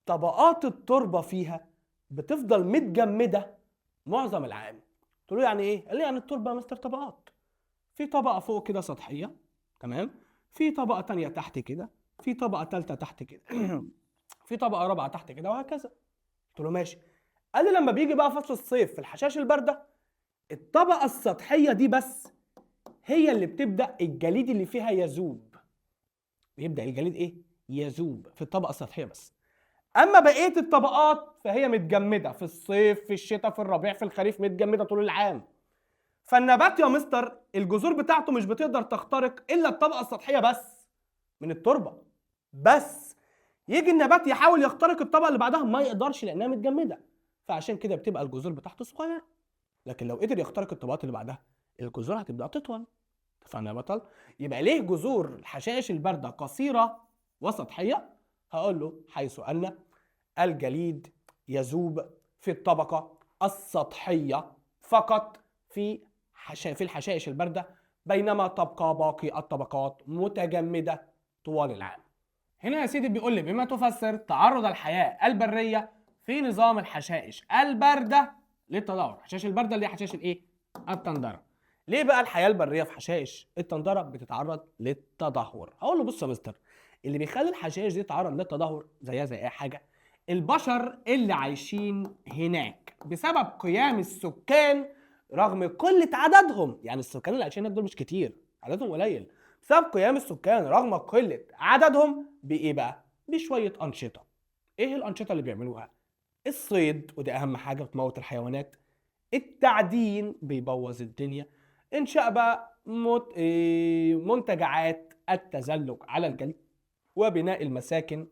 طبقات التربه فيها بتفضل متجمده معظم العام. قلت له يعني ايه؟ قال لي يعني التربه يا مستر طبقات، في طبقه فوق كده سطحيه، تمام، في طبقه تانية تحت كده، في طبقه ثالثه تحت كده في طبقه رابعه تحت كده، وهكذا. قلت له ماشي. قال لي لما بيجي بقى فصل الصيف في الحشائش البارده، الطبقه السطحيه دي بس هي اللي بتبدا الجليد اللي فيها يذوب. بيبدا الجليد ايه؟ يذوب في الطبقه السطحيه بس. اما بقيه الطبقات فهي متجمده في الصيف، في الشتاء، في الربيع، في الخريف، متجمده طول العام. فالنبات يا مستر الجذور بتاعته مش بتقدر تخترق الا الطبقه السطحيه بس من التربه بس. يجي النبات يحاول يخترق الطبقه اللي بعدها ما يقدرش لانها متجمده، فعشان كده بتبقى الجذور بتاعته صغيره. لكن لو قدر يخترق الطبقات اللي بعدها الجذور هتبدا تطول. اتفقنا يا بطل؟ يبقى ليه جذور الحشائش البارده قصيره وسطحيه؟ هقول له حيث ان الجليد يذوب في الطبقة السطحية فقط في الحشائش الباردة، بينما تبقى باقي الطبقات متجمدة طوال العام. هنا يا سيدي بيقول لي بما تفسر تعرض الحياة البرية في نظام الحشائش الباردة للتدهور. الحشائش الباردة اللي هي حشائش الايه؟ التندرة. ليه بقى الحياة البرية في حشائش التندرة بتتعرض للتدهور؟ هقول له بص يا مستر، اللي بيخلي الحشائش دي تتعرض للتدهور زيها زي اي حاجة البشر اللي عايشين هناك بسبب قيام السكان رغم قلة عددهم. يعني السكان اللي عايشين هناك دول مش كتير، عددهم قليل. بسبب قيام السكان رغم قلة عددهم بإيه بقى؟ بشوية أنشطة. إيه الأنشطة اللي بيعملوها؟ الصيد، ودي أهم حاجة بتموت الحيوانات. التعدين بيبوظ الدنيا. إنشاء بقى منتجعات التزلج على الجليد، وبناء المساكن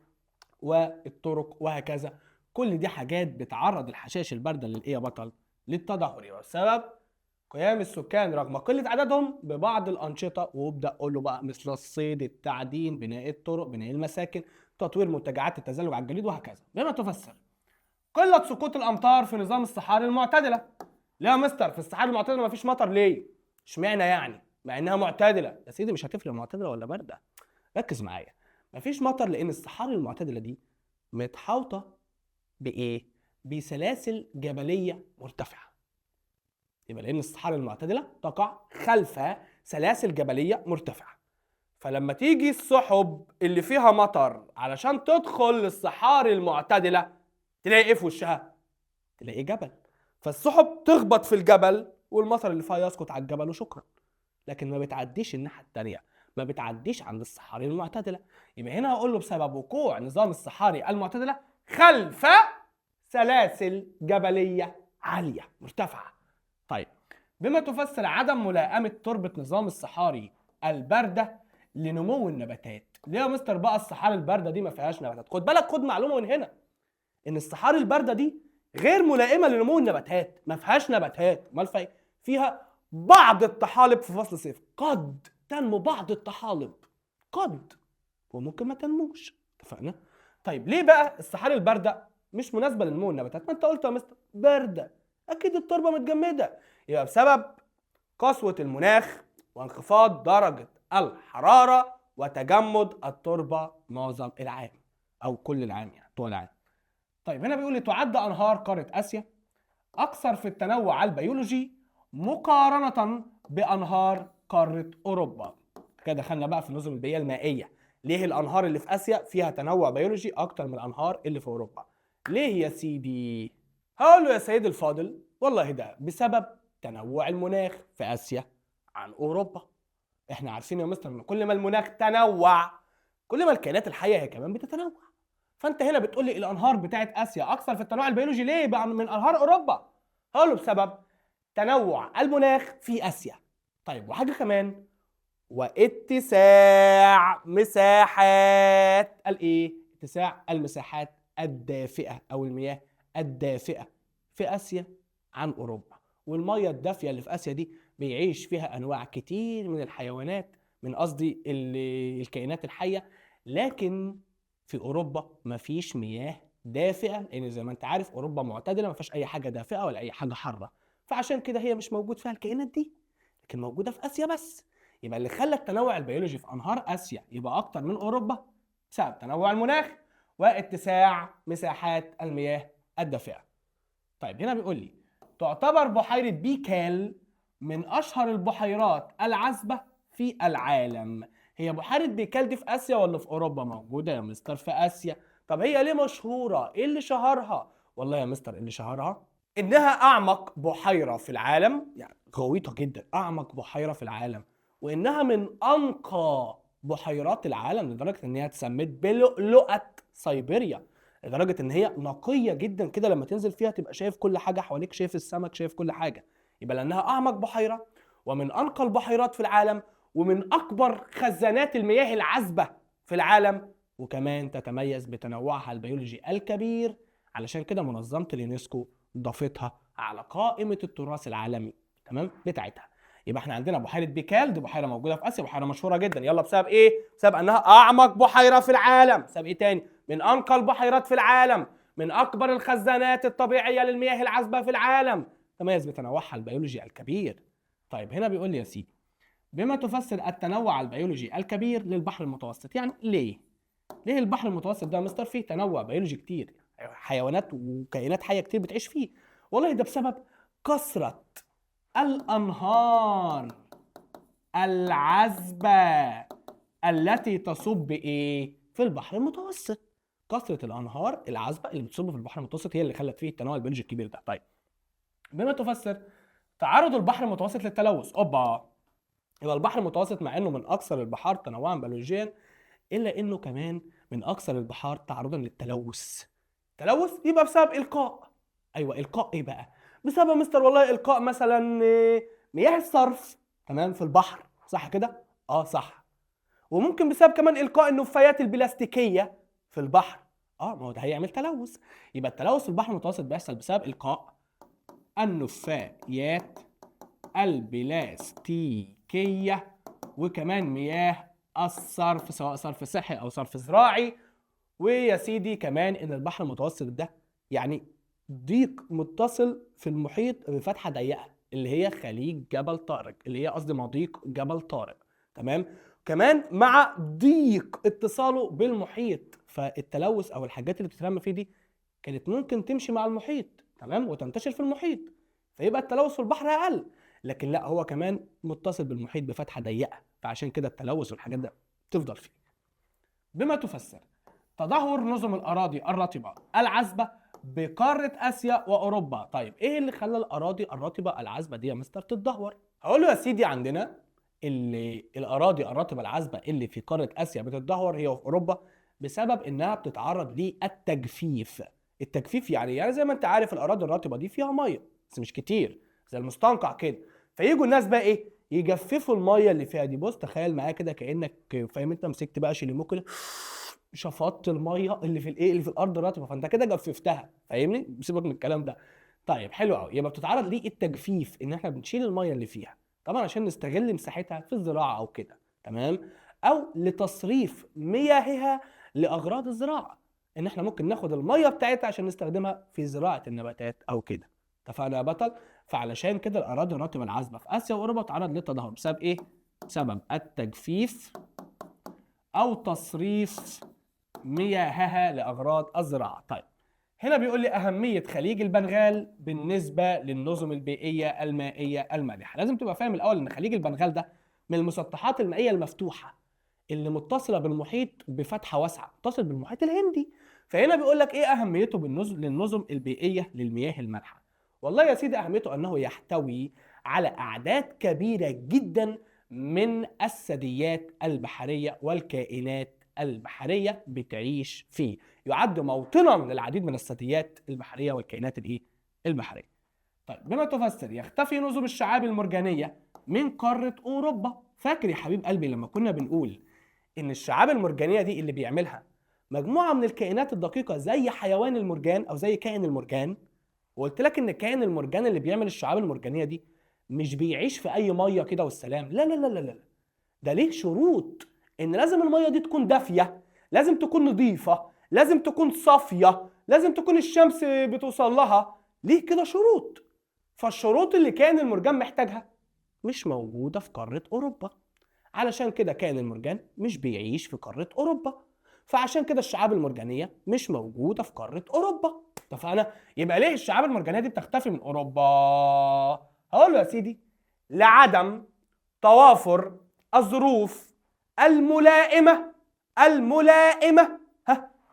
والطرق وهكذا. كل دي حاجات بتعرض الحشائش البارده للايه يا بطل؟ للتدهور. يبقى السبب قيام السكان رغم قله عددهم ببعض الانشطه، وابدا اقول له بقى مثل الصيد، التعدين، بناء الطرق، بناء المساكن، تطوير منتجعات التزلج على الجليد وهكذا. بما تفسر قله سقوط الامطار في نظام الصحاري المعتدله. ليه يا مستر في الصحاري المعتدله ما فيش مطر ليه؟ اشمعنى يعني؟ مع انها معتدله. يا سيدي مش هتفرق معتدله ولا بارده، ركز معايا. مفيش مطر لان الصحاري المعتدله دي متحوطه بايه؟ بسلاسل جبليه مرتفعه. يبقى لان الصحاري المعتدله تقع خلف سلاسل جبليه مرتفعه، فلما تيجي السحب اللي فيها مطر علشان تدخل للصحاري المعتدله تلاقي ايه في وشها؟ تلاقي جبل. فالسحب تخبط في الجبل والمطر اللي فيها يسقط على الجبل وشكرا. لكن ما بتعديش الناحيه الثانيه، ما بتعديش عند الصحاري المعتدله. يبقى هنا هقول له بسبب وقوع نظام الصحاري المعتدله خلف سلاسل جبليه عاليه مرتفعه. طيب بما تفسر عدم ملائمه تربه نظام الصحاري البارده لنمو النباتات. ليه يا مستر بقى الصحاري البارده دي ما فيهاش نباتات؟ خد بالك، خد معلومه من هنا، ان الصحاري البارده دي غير ملائمه لنمو النباتات، ما فيهاش نباتات. امال فيها بعض الطحالب في فصل الصيف، قد تنمو بعض الطحالب، قد، وممكن ما تنموش. اتفقنا؟ طيب ليه بقى الصحاري البارده مش مناسبه لنمو النباتات؟ ما انت قلت يا مستر بارده، اكيد التربه متجمده. يبقى بسبب قسوه المناخ وانخفاض درجه الحراره وتجمد التربه معظم العام او كل العام، يعني طول العام. طيب هنا بيقول لي تعد انهار قاره اسيا اكثر في التنوع البيولوجي مقارنه بانهار قاره اوروبا. كده دخلنا بقى في النظم البيئيه المائيه. ليه الانهار اللي في اسيا فيها تنوع بيولوجي اكتر من الانهار اللي في اوروبا؟ ليه يا سيدي؟ هقول له يا سيدي الفاضل والله ده بسبب تنوع المناخ في اسيا عن اوروبا. احنا عارفين يا مستر ان كل ما المناخ تنوع كل ما الكائنات الحيه هي كمان بتتنوع. فانت هنا بتقول لي الانهار بتاعت اسيا اكثر في التنوع البيولوجي ليه بقى من انهار اوروبا؟ هقول له بسبب تنوع المناخ في اسيا. طيب وحاجه كمان، واتساع مساحات الايه؟ اتساع المساحات الدافئة او المياه الدافئة في اسيا عن اوروبا. والمية الدافية اللي في اسيا دي بيعيش فيها انواع كتير من الحيوانات، من قصدي الكائنات الحية، لكن في اوروبا مفيش مياه دافئة، لان زي ما انت عارف اوروبا معتدلة، ما فيهاش اي حاجة دافئة ولا اي حاجة حارة، فعشان كده هي مش موجود فيها الكائنات دي، لكن موجودة في اسيا بس. يبقى اللي خلى التنوع البيولوجي في انهار اسيا يبقى اكتر من اوروبا بسبب تنوع المناخ واتساع مساحات المياه الدافئه. طيب هنا بيقول لي تعتبر بحيره بيكال من اشهر البحيرات العذبه في العالم. هي بحيره بيكال دي في اسيا ولا في اوروبا؟ موجوده يا مستر في اسيا. طب هي ليه مشهوره؟ ايه اللي شهرها؟ والله يا مستر اللي شهرها انها اعمق بحيره في العالم، يعني غويطه جدا، اعمق بحيره في العالم، وانها من انقى بحيرات العالم لدرجه ان هي اتسمت بلؤلؤه سيبيريا، لدرجه ان هي نقيه جدا كده، لما تنزل فيها تبقى شايف كل حاجه حواليك، شايف السمك، شايف كل حاجه. يبقى لانها اعمق بحيره ومن انقى البحيرات في العالم ومن اكبر خزانات المياه العذبه في العالم، وكمان تتميز بتنوعها البيولوجي الكبير، علشان كده منظمه اليونسكو ضافتها على قائمه التراث العالمي تمام بتاعتها. يبقى احنا عندنا بحيره بيكال، دي بحيره موجوده في اسيا، بحيره مشهوره جدا. يلا بسبب ايه؟ بسبب انها اعمق بحيره في العالم. بسبب ايه تاني؟ من انقى البحيرات في العالم، من اكبر الخزانات الطبيعيه للمياه العذبه في العالم، تميز بتنوعها البيولوجي الكبير. طيب هنا بيقول لي يا سيدي بما تفسر التنوع البيولوجي الكبير للبحر المتوسط. يعني ليه البحر المتوسط ده يا مستر فيه تنوع بيولوجي كتير، حيوانات وكائنات حيه كتير بتعيش فيه؟ والله ده بسبب كثره الانهار العذبه التي تصب ايه في البحر المتوسط. كثره الانهار العذبه اللي بتصب في البحر المتوسط هي اللي خلت فيه التنوع البيولوجي الكبير ده. طيب بما تفسر تعرض البحر المتوسط للتلوث. يبقى البحر المتوسط مع انه من اكثر البحار تنوعا بيولوجيا، الا انه كمان من اكثر البحار تعرضا للتلوث. تلوث يبقى بسبب القاء. ايوه القاء ايه بقى؟ بسبب مستر والله القاء مثلا مياه الصرف تمام في البحر، صح كده؟ اه صح. وممكن بسبب كمان القاء النفايات البلاستيكيه في البحر. اه ما هو ده هيعمل تلوث. يبقى التلوث في البحر المتوسط بيحصل بسبب القاء النفايات البلاستيكيه، وكمان مياه الصرف سواء صرف صحي او صرف زراعي. ويا سيدي كمان ان البحر المتوسط ده يعني ضيق متصل في المحيط بفتحه ضيقه اللي هي خليج جبل طارق، اللي هي قصدي مضيق جبل طارق تمام، كمان مع ضيق اتصاله بالمحيط، فالتلوث او الحاجات اللي بتترمى فيه دي كانت ممكن تمشي مع المحيط تمام وتنتشر في المحيط، فيبقى التلوث في البحر اقل. لكن لا، هو كمان متصل بالمحيط بفتحه ضيقه، فعشان كده التلوث والحاجات ده تفضل فيه. بما تفسر تدهور نظم الاراضي الرطبه العذبه بقاره اسيا واوروبا. طيب ايه اللي خلى الاراضي الرطبه العذبه دي يا مستر تتدهور؟ هقول له يا سيدي عندنا اللي الاراضي الرطبه العذبه اللي في قاره اسيا بتتدهور هي وفي اوروبا بسبب انها بتتعرض للتجفيف. التجفيف يعني زي ما انت عارف الاراضي الرطبه دي فيها ميه بس مش كتير، زي المستنقع كده، فييجوا الناس بقى ايه يجففوا الميه اللي فيها دي. بص تخيل معايا كده كانك فاهم انت مسكت بقى شيليمو كده شفطت الميه اللي في الايه اللي في الارض الرطبه، فانت كده جففتها، فاهمني؟ سيبك من الكلام ده. طيب حلو قوي، يبقى بتتعرض للتجفيف ان احنا بنشيل الميه اللي فيها طبعا عشان نستغل مساحتها في الزراعه او كده تمام، او لتصريف مياهها لاغراض الزراعه، ان احنا ممكن ناخد الميه بتاعتها عشان نستخدمها في زراعه النباتات او كده. اتفقنا يا بطل؟ فعلشان كده الاراضي الرطبه العذبه في اسيا واوروبا تعرض للتدهور بسبب ايه؟ بسبب التجفيف او تصريف مياهها لاغراض الزراعه. طيب هنا بيقول لي اهميه خليج البنغال بالنسبه للنظم البيئيه المائيه المالحه. لازم تبقى فاهم الاول ان خليج البنغال ده من المسطحات المائيه المفتوحه اللي متصله بالمحيط بفتحه واسعه، متصل بالمحيط الهندي. فهنا بيقول لك ايه اهميته للنظم البيئيه للمياه المالحه. والله يا سيدي اهميته انه يحتوي على اعداد كبيره جدا من الثدييات البحريه والكائنات البحريه بتعيش فيه، يعد موطنا للعديد من الثدييات البحريه والكائنات البحريه. طيب بما تفسر يختفي نظم الشعاب المرجانيه من قارة أوروبا. فاكر يا حبيب قلبي لما كنا بنقول إن الشعاب المرجانية دي اللي بيعملها مجموعة من الكائنات الدقيقة زي حيوان المرجان أو زي كائن المرجان، وقلت لك إن كائن المرجان اللي بيعمل الشعاب المرجانية دي مش بيعيش في أي مية كده والسلام، لا لا لا لا لا، ده ليه شروط. إن لازم المية دي تكون دافية، لازم تكون نظيفة، لازم تكون صافية، لازم تكون الشمس بتوصل لها، ليه كده شروط. فالشروط اللي كائن المرجان محتاجها مش موجودة في قارة أوروبا، علشان كده كائن المرجان مش بيعيش في قارة أوروبا، فعشان كده الشعاب المرجانية مش موجودة في قارة أوروبا. اتفقنا؟ يبقى ليه الشعاب المرجانية دي بتختفي من أوروبا؟ هقول له يا سيدي لعدم توافر الظروف الملائمة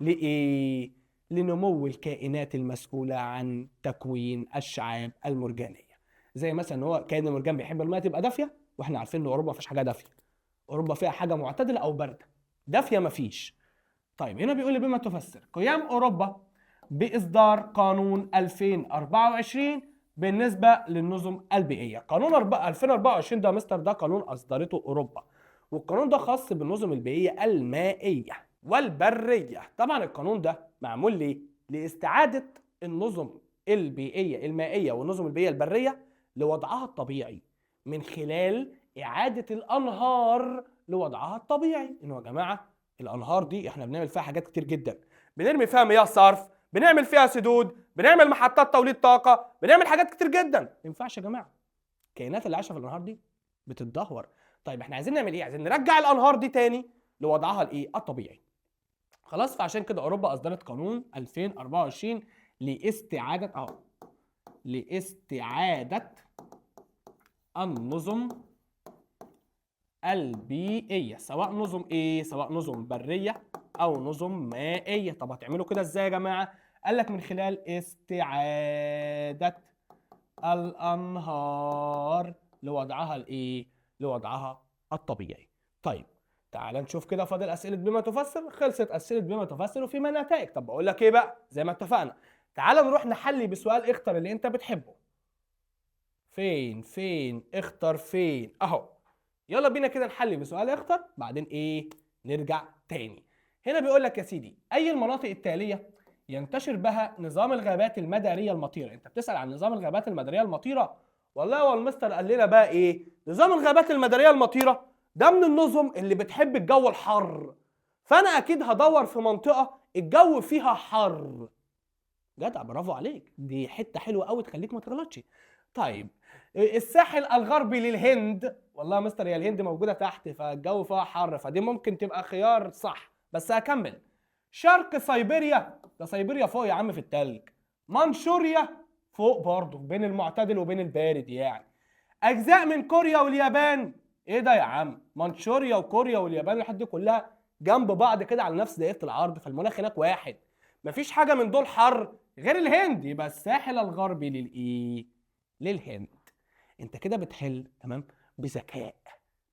لإيه؟ لنمو الكائنات المسؤولة عن تكوين الشعاب المرجانية. زي مثلا ان هو كائن المرجان بيحب الميه تبقى دافيه، واحنا عارفين ان اوروبا مفيش حاجه دافيه، اوروبا فيها حاجه معتدله او بارده، دافيه مفيش. طيب هنا بيقول لي بما تفسر قيام اوروبا باصدار قانون 2024 بالنسبه للنظم البيئيه. قانون 2024 ده مستر ده قانون اصدرته اوروبا، والقانون ده خاص بالنظم البيئيه المائيه والبريه. طبعا القانون ده معمول ليه؟ لاستعاده النظم البيئيه المائيه والنظم البيئيه البريه لوضعها الطبيعي من خلال اعاده الانهار لوضعها الطبيعي. انه يا جماعه الانهار دي احنا بنعمل فيها حاجات كتير جدا، بنرمي فيها مياه صرف، بنعمل فيها سدود، بنعمل محطات توليد طاقه، بنعمل حاجات كتير جدا. ما ينفعش يا جماعه، الكائنات اللي عايشه في الانهار دي بتتدهور. طيب احنا عايزين نعمل ايه؟ عايزين نرجع الانهار دي تاني لوضعها الايه؟ الطبيعي. خلاص، فعشان كده اوروبا اصدرت قانون 2024 لاستعاده النظم البيئيه، سواء نظم ايه؟ سواء نظم بريه او نظم مائيه. طب هتعملوا كده ازاي يا جماعه؟ قال لك من خلال استعاده الانهار لوضعها الايه؟ لوضعها الطبيعي. طيب تعال نشوف كده، فاضل اسئله بما تفسر. خلصت اسئله بما تفسر وفي ما نتائج. طب بقول لك ايه بقى، زي ما اتفقنا تعال نروح نحلي بسؤال اختر اللي انت بتحبه. فين اختر فين اهو. يلا بينا كده نحلي بسؤال اختر، بعدين ايه؟ نرجع تاني. هنا بيقول لك يا سيدي اي المناطق التاليه ينتشر بها نظام الغابات المداريه المطيره. انت بتسال عن نظام الغابات المداريه المطيره، والله هو المستر قال لنا بقى ايه؟ نظام الغابات المداريه المطيره ده من النظم اللي بتحب الجو الحر، فانا اكيد هدور في منطقه الجو فيها حر. جدع، برافو عليك، دي حته حلوه قوي تخليك ما تغلطش. طيب الساحل الغربي للهند، والله يا مستر هي الهند موجوده تحت فالجو فيها حر، فدي ممكن تبقى خيار صح، بس هكمل. شرق سيبيريا، ده سيبيريا فوق يا عم في التلج. منشوريا فوق برضه بين المعتدل وبين البارد يعني. اجزاء من كوريا واليابان، ايه ده يا عم؟ منشوريا وكوريا واليابان الحاجات دي كلها جنب بعض كده على نفس دائره العرض، فالمناخ هناك واحد، مفيش حاجه من دول حر غير الهند. يبقى الساحل الغربي للايه؟ للهند. انت كده بتحل تمام بذكاء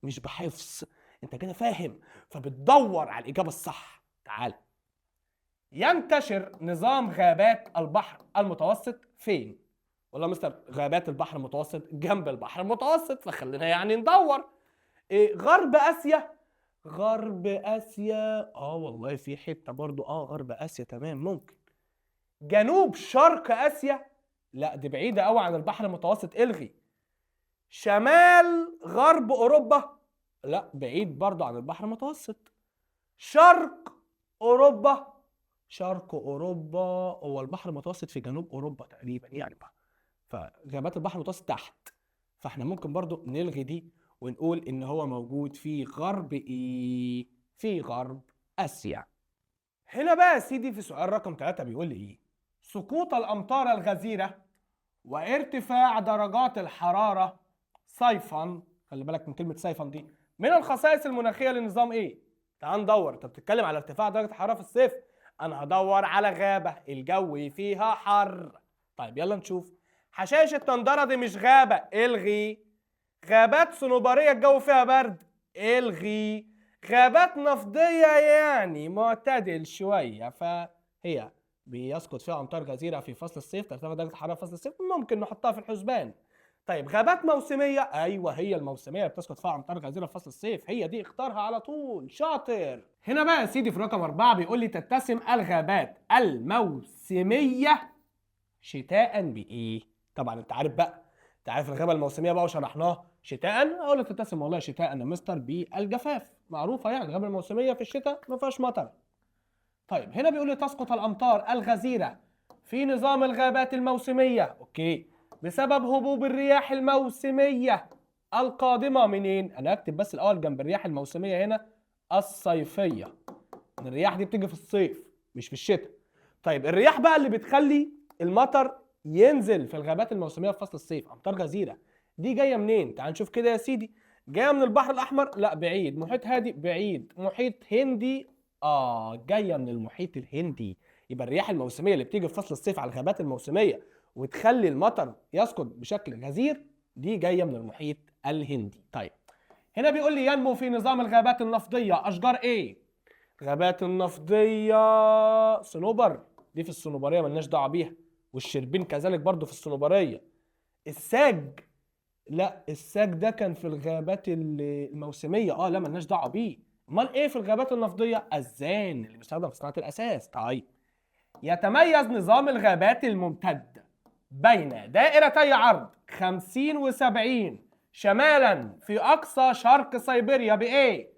مش بحفظ، انت كده فاهم فبتدور على الاجابه الصح. تعال، ينتشر نظام غابات البحر المتوسط فين؟ والله مستر غابات البحر المتوسط جنب البحر المتوسط، فخلينا يعني ندور. إيه، غرب اسيا؟ غرب اسيا والله في حته برضو غرب اسيا تمام ممكن. جنوب شرق اسيا؟ لا دي بعيده قوي عن البحر المتوسط، الغي. شمال غرب اوروبا؟ لا بعيد برضو عن البحر المتوسط. شرق اوروبا؟ شرق اوروبا هو البحر المتوسط في جنوب اوروبا تقريبا يعني بقى. فغابات البحر المتوسط تحت، فاحنا ممكن برضو نلغي دي ونقول ان هو موجود في غرب ايه؟ في غرب اسيا. هنا بقى يا سيدي في سؤال رقم 3 بيقول لي ايه؟ سقوط الامطار الغزيره وارتفاع درجات الحراره صيفا، خلي بالك من كلمه صيفا دي، من الخصائص المناخيه للنظام ايه؟ تعال ندور. انت بتتكلم على ارتفاع درجه الحراره في الصيف، انا هدور على غابه الجو فيها حر. طيب يلا نشوف. حشائش التندره دي مش غابه، الغي. غابات صنوبريه الجو فيها برد، الغي. غابات نفضيه يعني معتدل شويه فهي بيسقط فيها امطار غزيره في فصل الصيف، ترتفع درجه الحراره في فصل الصيف، ممكن نحطها في الحسبان. طيب غابات موسميه، ايوه هي الموسميه اللي بتسقط فيها امطار غزيره في فصل الصيف، هي دي، اختارها على طول، شاطر. هنا بقى يا سيدي في رقم 4 بيقول لي تتسم الغابات الموسميه شتاء بايه؟ طبعا انت عارف بقى، انت عارف الغابه الموسميه بقى وشرحناها شتاء، اقول لك تتسم والله شتاء يا مستر بالجفاف، معروفه يعني الغابه الموسميه في الشتاء ما فيهاش مطر. طيب هنا بيقول لي تسقط الامطار الغزيره في نظام الغابات الموسميه، اوكي، بسبب هبوب الرياح الموسميه القادمه منين؟ انا اكتب بس الاول جنب الرياح الموسميه هنا الصيفيه، الرياح دي بتيجي في الصيف مش في الشتاء. طيب الرياح بقى اللي بتخلي المطر ينزل في الغابات الموسميه في فصل الصيف، امطار غزيره، دي جايه منين؟ تعال نشوف كده يا سيدي. جايه من البحر الاحمر؟ لا بعيد. محيط هادي؟ بعيد. محيط هندي؟ جايه من المحيط الهندي. يبقى الرياح الموسميه اللي بتيجي في فصل الصيف على الغابات الموسميه وتخلي المطر يسقط بشكل غزير، دي جايه من المحيط الهندي. طيب هنا بيقول لي ينمو في نظام الغابات النفضيه اشجار ايه؟ غابات النفضيه صنوبر، دي في الصنوبريه ملناش دعوه بيها، والشربين كذلك برضو في الصنوبريه. الساج؟ لا الساج ده كان في الغابات الموسميه، لا ملناش دعوه بيه. امال ايه في الغابات النفضيه؟ الزان اللي بيستخدم في صناعه الاساس. طيب يتميز نظام الغابات الممتد بين دائرتي عرض 50 و70 شمالا في اقصى شرق سيبيريا بايه؟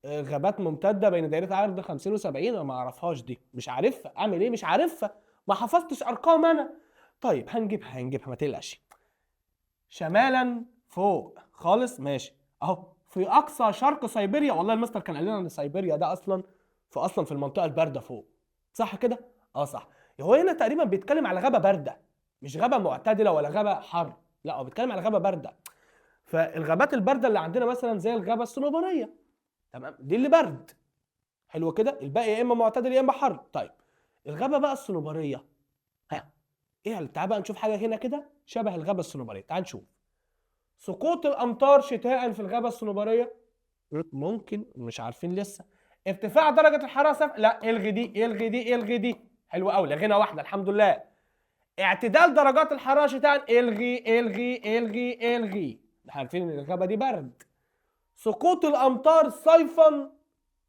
غابات ممتده بين دائره عرض 50 و70، انا ما اعرفهاش دي، مش عارفها، اعمل ايه؟ مش عارفها، ما حفظتش ارقام انا. طيب هنجيبها ما تقلقش. شمالا فوق خالص، ماشي اهو في اقصى شرق سيبيريا، والله المستر كان قال لنا ان سيبيريا ده اصلا في المنطقه البارده فوق، صح كده؟ صح. هو هنا تقريبا بيتكلم على غابه بارده، مش غابه معتدله ولا غابه حر، لا هو بيتكلم على غابه بارده. فالغابات البارده اللي عندنا مثلا زي الغابه الصنوبريه، تمام، دي اللي برد، حلو كده، الباقي يا اما معتدل يا اما حر. طيب الغابه بقى الصنوبريه، ها ايه؟ تعال بقى نشوف حاجه هنا كده شبه الغابه الصنوبريه، تعال نشوف. سقوط الامطار شتاء في الغابه الصنوبريه، ممكن، مش عارفين لسه. ارتفاع درجه الحراره لا الغي دي الغي دي الغي دي، حلو قوي، لغينا واحده الحمد لله. اعتدال درجات الحراره شتاء، الغي الغي الغي الغي، عارفين ان الغابه دي برد. سقوط الامطار صيفا،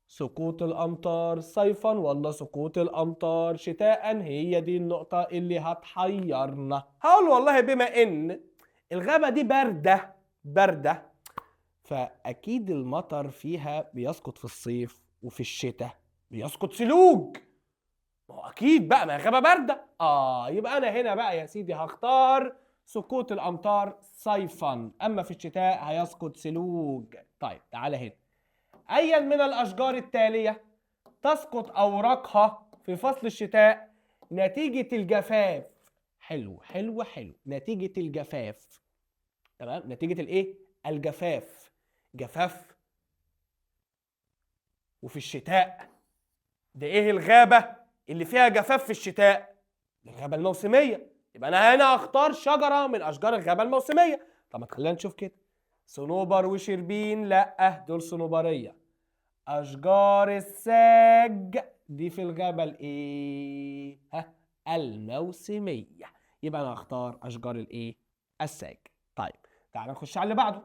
سقوط الامطار صيفا ولا سقوط الامطار شتاء؟ هي دي النقطه اللي هتحيرنا. هقول والله بما ان الغابه دي بارده فاكيد المطر فيها بيسقط في الصيف وفي الشتاء بيسقط ثلوج، ما هو اكيد بقى، ما هي غابه بارده. يبقى انا هنا بقى يا سيدي هختار سقوط الامطار صيفا، اما في الشتاء هيسقط ثلوج. طيب تعالى هنا. ايا من الاشجار التاليه تسقط اوراقها في فصل الشتاء نتيجه الجفاف؟ حلو حلو حلو، نتيجه الجفاف، تمام، نتيجه الايه؟ الجفاف، جفاف وفي الشتاء، ده ايه الغابه اللي فيها جفاف في الشتاء؟ الغابه الموسميه، يبقى انا هنا اختار شجره من اشجار الغابه الموسميه. طب ما خلينا نشوف كده. صنوبر وشربين؟ لا دول صنوبريه. اشجار الساج دي في الغابه الايه؟ الموسميه، يبقى انا اختار اشجار الايه؟ الساج. طيب تعال نخش على اللي بعده.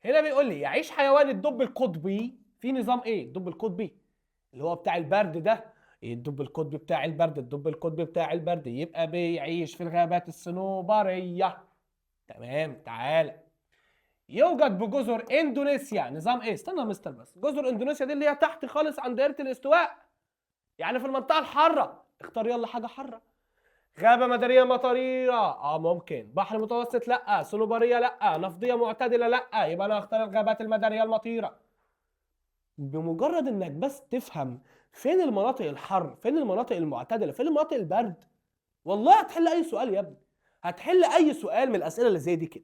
هنا بيقول لي يعيش حيوان الدب القطبي في نظام ايه؟ الدب القطبي اللي هو بتاع البرد ده، الدب القطبي بتاع البرد، الدب القطبي بتاع البرد يبقى بيعيش في الغابات الصنوبريه. تمام. تعال. يوجد بجزر اندونيسيا نظام ايه؟ استنى يا مستر، بس جزر اندونيسيا دي اللي هي تحت خالص عند دائره الاستواء، يعني في المنطقه الحاره، اختار يلا حاجه حاره. غابه مداريه مطريه، ممكن. بحر متوسط؟ لا. صنوبريه؟ لا. نفضيه معتدله؟ لا. يبقى انا هختار الغابات المداريه المطيره. بمجرد انك بس تفهم فين المناطق الحر، فين المناطق المعتدله، فين المناطق البرد، والله هتحل اي سؤال يا ابني، هتحل اي سؤال من الاسئله اللي زي دي كده.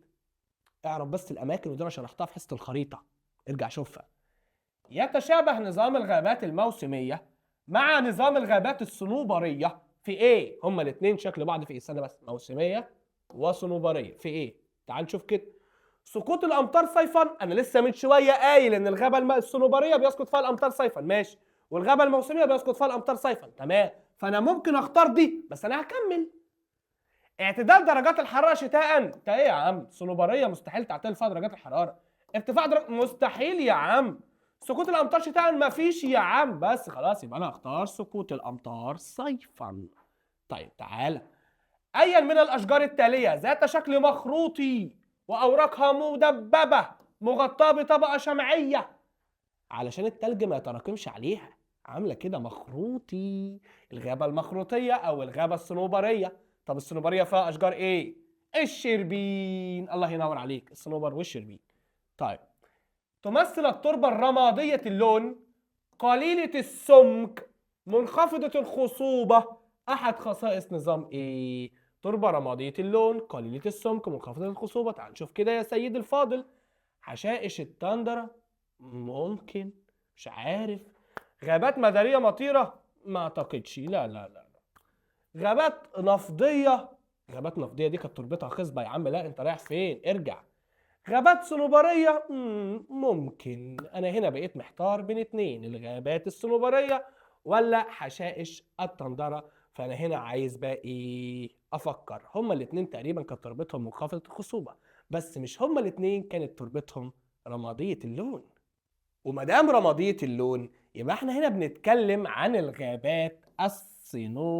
اعرف بس الاماكن، ودي انا شرحتها في حصه الخريطه، ارجع شوفها. يتشابه نظام الغابات الموسميه مع نظام الغابات الصنوبريه في ايه؟ هما الاثنين شكل بعض في ايه؟ استنى بس، موسميه وصنوبريه في ايه؟ تعال نشوف كده. سقوط الامطار صيفا، انا لسه من شويه قايل ان الغابه الصنوبريه بيسقط فيها الامطار صيفا، ماشي، والغابه الموسميه بيسقط فيها الامطار صيفا، تمام، فانا ممكن اختار دي، بس انا هكمل. اعتدال درجات الحراره شتاء، انت ايه يا عم؟ صنوبريه مستحيل تعتدل فيها درجات الحراره. ارتفاع مستحيل يا عم. سقوط الامطار شتاء مفيش يا عم. بس خلاص يبقى انا هختار سقوط الامطار صيفا. طيب تعالى، ايا من الاشجار التاليه ذات شكل مخروطي واوراقها مدببه مغطاه بطبقه شمعيه علشان التلج ما يتراكمش عليها، عامله كده مخروطي. الغابه المخروطيه او الغابه الصنوبريه. طب الصنوبريه فيها اشجار ايه؟ الشربين. الله ينور عليك، الصنوبر والشربين. طيب، تمثل التربه الرماديه اللون قليله السمك منخفضه الخصوبه احد خصائص نظام ايه؟ تربه رماديه اللون قليله السمك منخفضه الخصوبه. تعال نشوف كده يا سيدي الفاضل. حشائش التندرة ممكن، مش عارف. غابات مدارية مطيرة ما اعتقدش، لا لا لا. غابات نفضية، غابات نفضية دي كانت تربتها خصبة يا عم. لا انت رايح فين؟ ارجع. غابات صنوبرية ممكن. انا هنا بقيت محتار بين اتنين، الغابات الصنوبرية ولا حشائش التندرة. فانا هنا عايز بقى ايه؟ افكر. هما الاتنين تقريبا كانت تربتهم منخفضة الخصوبة، بس مش هما الاتنين كانت تربتهم رمادية اللون. وما دام رمادية اللون يبقى احنا هنا بنتكلم عن الغابات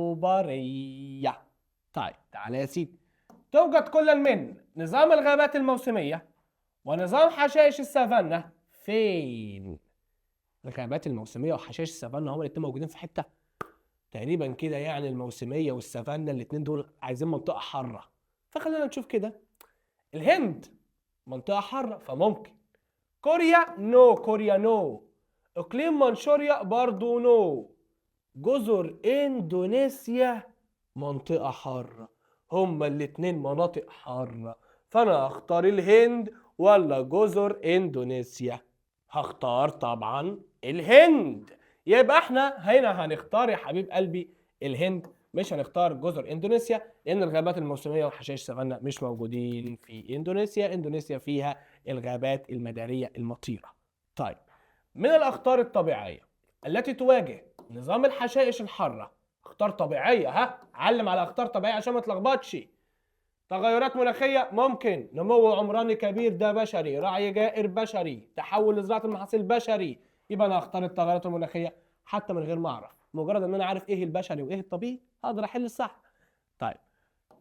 الصنوبرية. طيب تعالى يا سيدي، توجد كل من نظام الغابات الموسمية ونظام حشائش السافانا فين؟ الغابات الموسمية وحشائش السافانا هما الاتنين موجودين في حتة تقريبا كده، يعني الموسمية والسافانا الاتنين دول عايزين منطقة حارة. فخلينا نشوف كده. الهند منطقة حارة فممكن. كوريا نو، كوريا نو. اقليم منشوريا برضو نو. جزر اندونيسيا منطقة حارة. هما الاتنين مناطق حارة، فانا هختار الهند ولا جزر اندونيسيا؟ هختار طبعا الهند. يبقى احنا هنا هنختار يا حبيب قلبي الهند، مش هنختار جزر اندونيسيا، لان الغابات الموسميه وحشائش سافانا مش موجودين في اندونيسيا. اندونيسيا فيها الغابات المداريه المطيره. طيب، من الاخطار الطبيعيه التي تواجه نظام الحشائش الحاره، اخطار طبيعيه، ها علم على اخطار طبيعيه عشان ما تلخبطش. تغيرات مناخيه ممكن، نمو عمراني كبير ده بشري، رعي جائر بشري، تحول لزراعه المحاصيل بشري. يبقى انا هختار التغيرات المناخيه حتى من غير ما اعرف، مجرد ان انا عارف ايه البشري وايه الطبيعي هقدر احل الصح. طيب،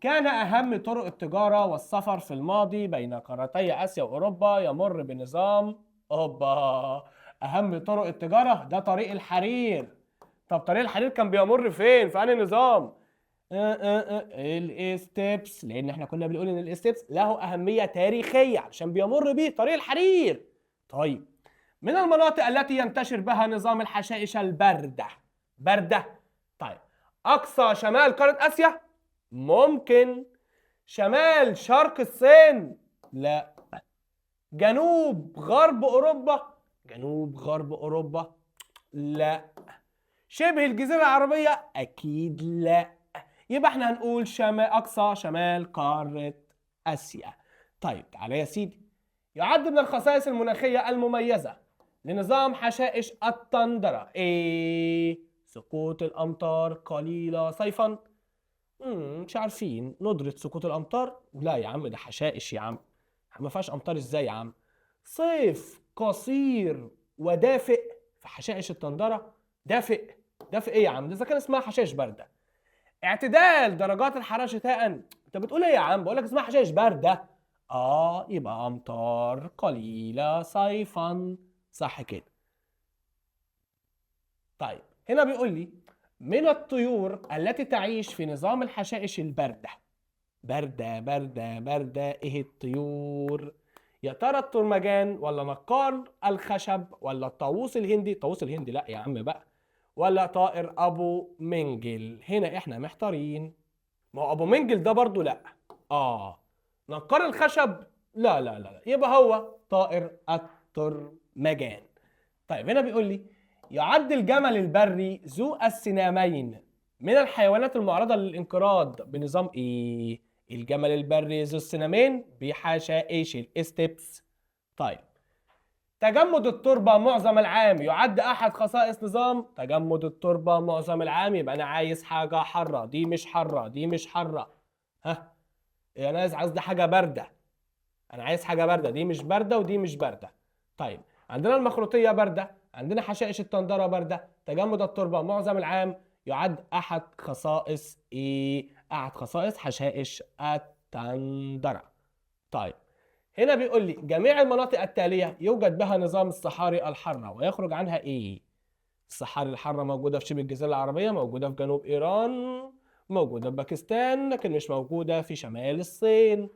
كان اهم طرق التجاره والسفر في الماضي بين قارتي اسيا واوروبا يمر بنظام اهم طرق التجاره ده طريق الحرير. طب طريق الحرير كان بيمر فين؟ في انهي نظام؟ الاستبس، لان احنا كنا بنقول ان الاستبس له اهميه تاريخيه عشان بيمر بيه طريق الحرير. طيب، من المناطق التي ينتشر بها نظام الحشائش البارده. بارده. طيب، اقصى شمال قاره اسيا ممكن. شمال شرق الصين لا. جنوب غرب اوروبا. جنوب غرب اوروبا لا. شبه الجزيره العربيه اكيد لا. يبقى احنا هنقول شمال، اقصى شمال قاره اسيا. طيب تعالى يا سيدي، يعد من الخصائص المناخيه المميزه لنظام حشائش التندرة ايه؟ سقوط الامطار قليله صيفا. مش عارفين ندرة سقوط الامطار؟ لا يا عم، ده حشائش يا عم، ما فيهاش امطار ازاي يا عم؟ صيف قصير ودافئ في حشائش التندرة. دافئ؟ دافئ ايه يا عم؟ ده اذا كان اسمها حشائش بارده. اعتدال درجات الحراره شتاء، انت بتقول ايه يا عم؟ بقول لك اسمها حشائش بارده. يبقى امطار قليله صيفا، صح كده. طيب هنا بيقول لي من الطيور التي تعيش في نظام الحشائش البارده. بارده بارده بارده، ايه الطيور؟ يا ترى الترمجان ولا نقار الخشب ولا الطاووس الهندي؟ الطاووس الهندي لا يا عم بقى، ولا طائر ابو منجل؟ هنا احنا محتارين. ما هو ابو منجل ده برضو لا. نقار الخشب لا لا لا، يبقى هو طائر الترمجان. طيب هنا بيقول لي يعد الجمل البري ذو السنامين من الحيوانات المعرضة للانقراض بنظام ايه؟ الجمل البري ذو السنامين بحشائش الاستبس. طيب، تجمد التربة معظم العام يعد أحد خصائص نظام تجمد التربة معظم العام. يبقى أنا عايز حاجة حرة، دي مش حرة، دي مش حرة. ها يا ناس، عايز حاجه بارده. انا عايز حاجه بارده، دي مش بارده ودي مش بارده. طيب عندنا المخروطيه بارده، عندنا حشائش التندره بارده، تجمد التربه معظم العام يعد احد خصائص ايه؟ احد خصائص حشائش التندره. طيب هنا بيقول لي جميع المناطق التاليه يوجد بها نظام الصحاري الحاره ويخرج عنها ايه؟ الصحاري الحاره موجوده في شبه الجزيره العربيه، موجوده في جنوب ايران، موجوده في باكستان، لكن مش موجوده في شمال الصين.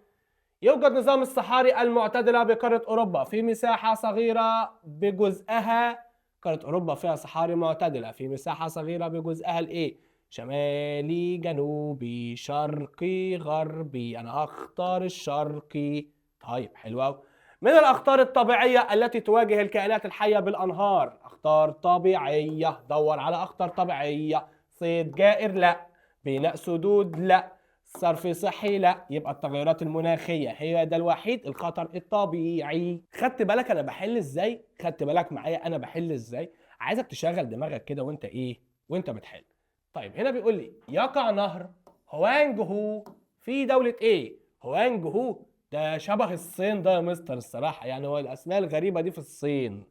يوجد نظام الصحاري المعتدلة بقارة أوروبا في مساحة صغيرة بجزءها. قارة أوروبا فيها صحاري معتدلة في مساحة صغيرة بجزءها الإيه؟ شمالي، جنوبي، شرقي، غربي. أنا هختار الشرقي. طيب حلو أوي. من الأخطار الطبيعية التي تواجه الكائنات الحية بالأنهار. أخطار طبيعية، دور على أخطار طبيعية. صيد جائر لا، بناء سدود لا، صرف صحي لا، يبقى التغيرات المناخية هي ده الوحيد الخطر الطبيعي. خدت بالك انا بحل ازاي؟ خدت بالك معايا انا بحل ازاي؟ عايزك تشغل دماغك كده وانت ايه؟ وانت بتحل. طيب هنا بيقول لي يقع نهر هوانج هو في دولة ايه؟ هوانج هو ده شبه الصين ده يا مستر الصراحة، يعني هو الاسماء الغريبة دي في الصين.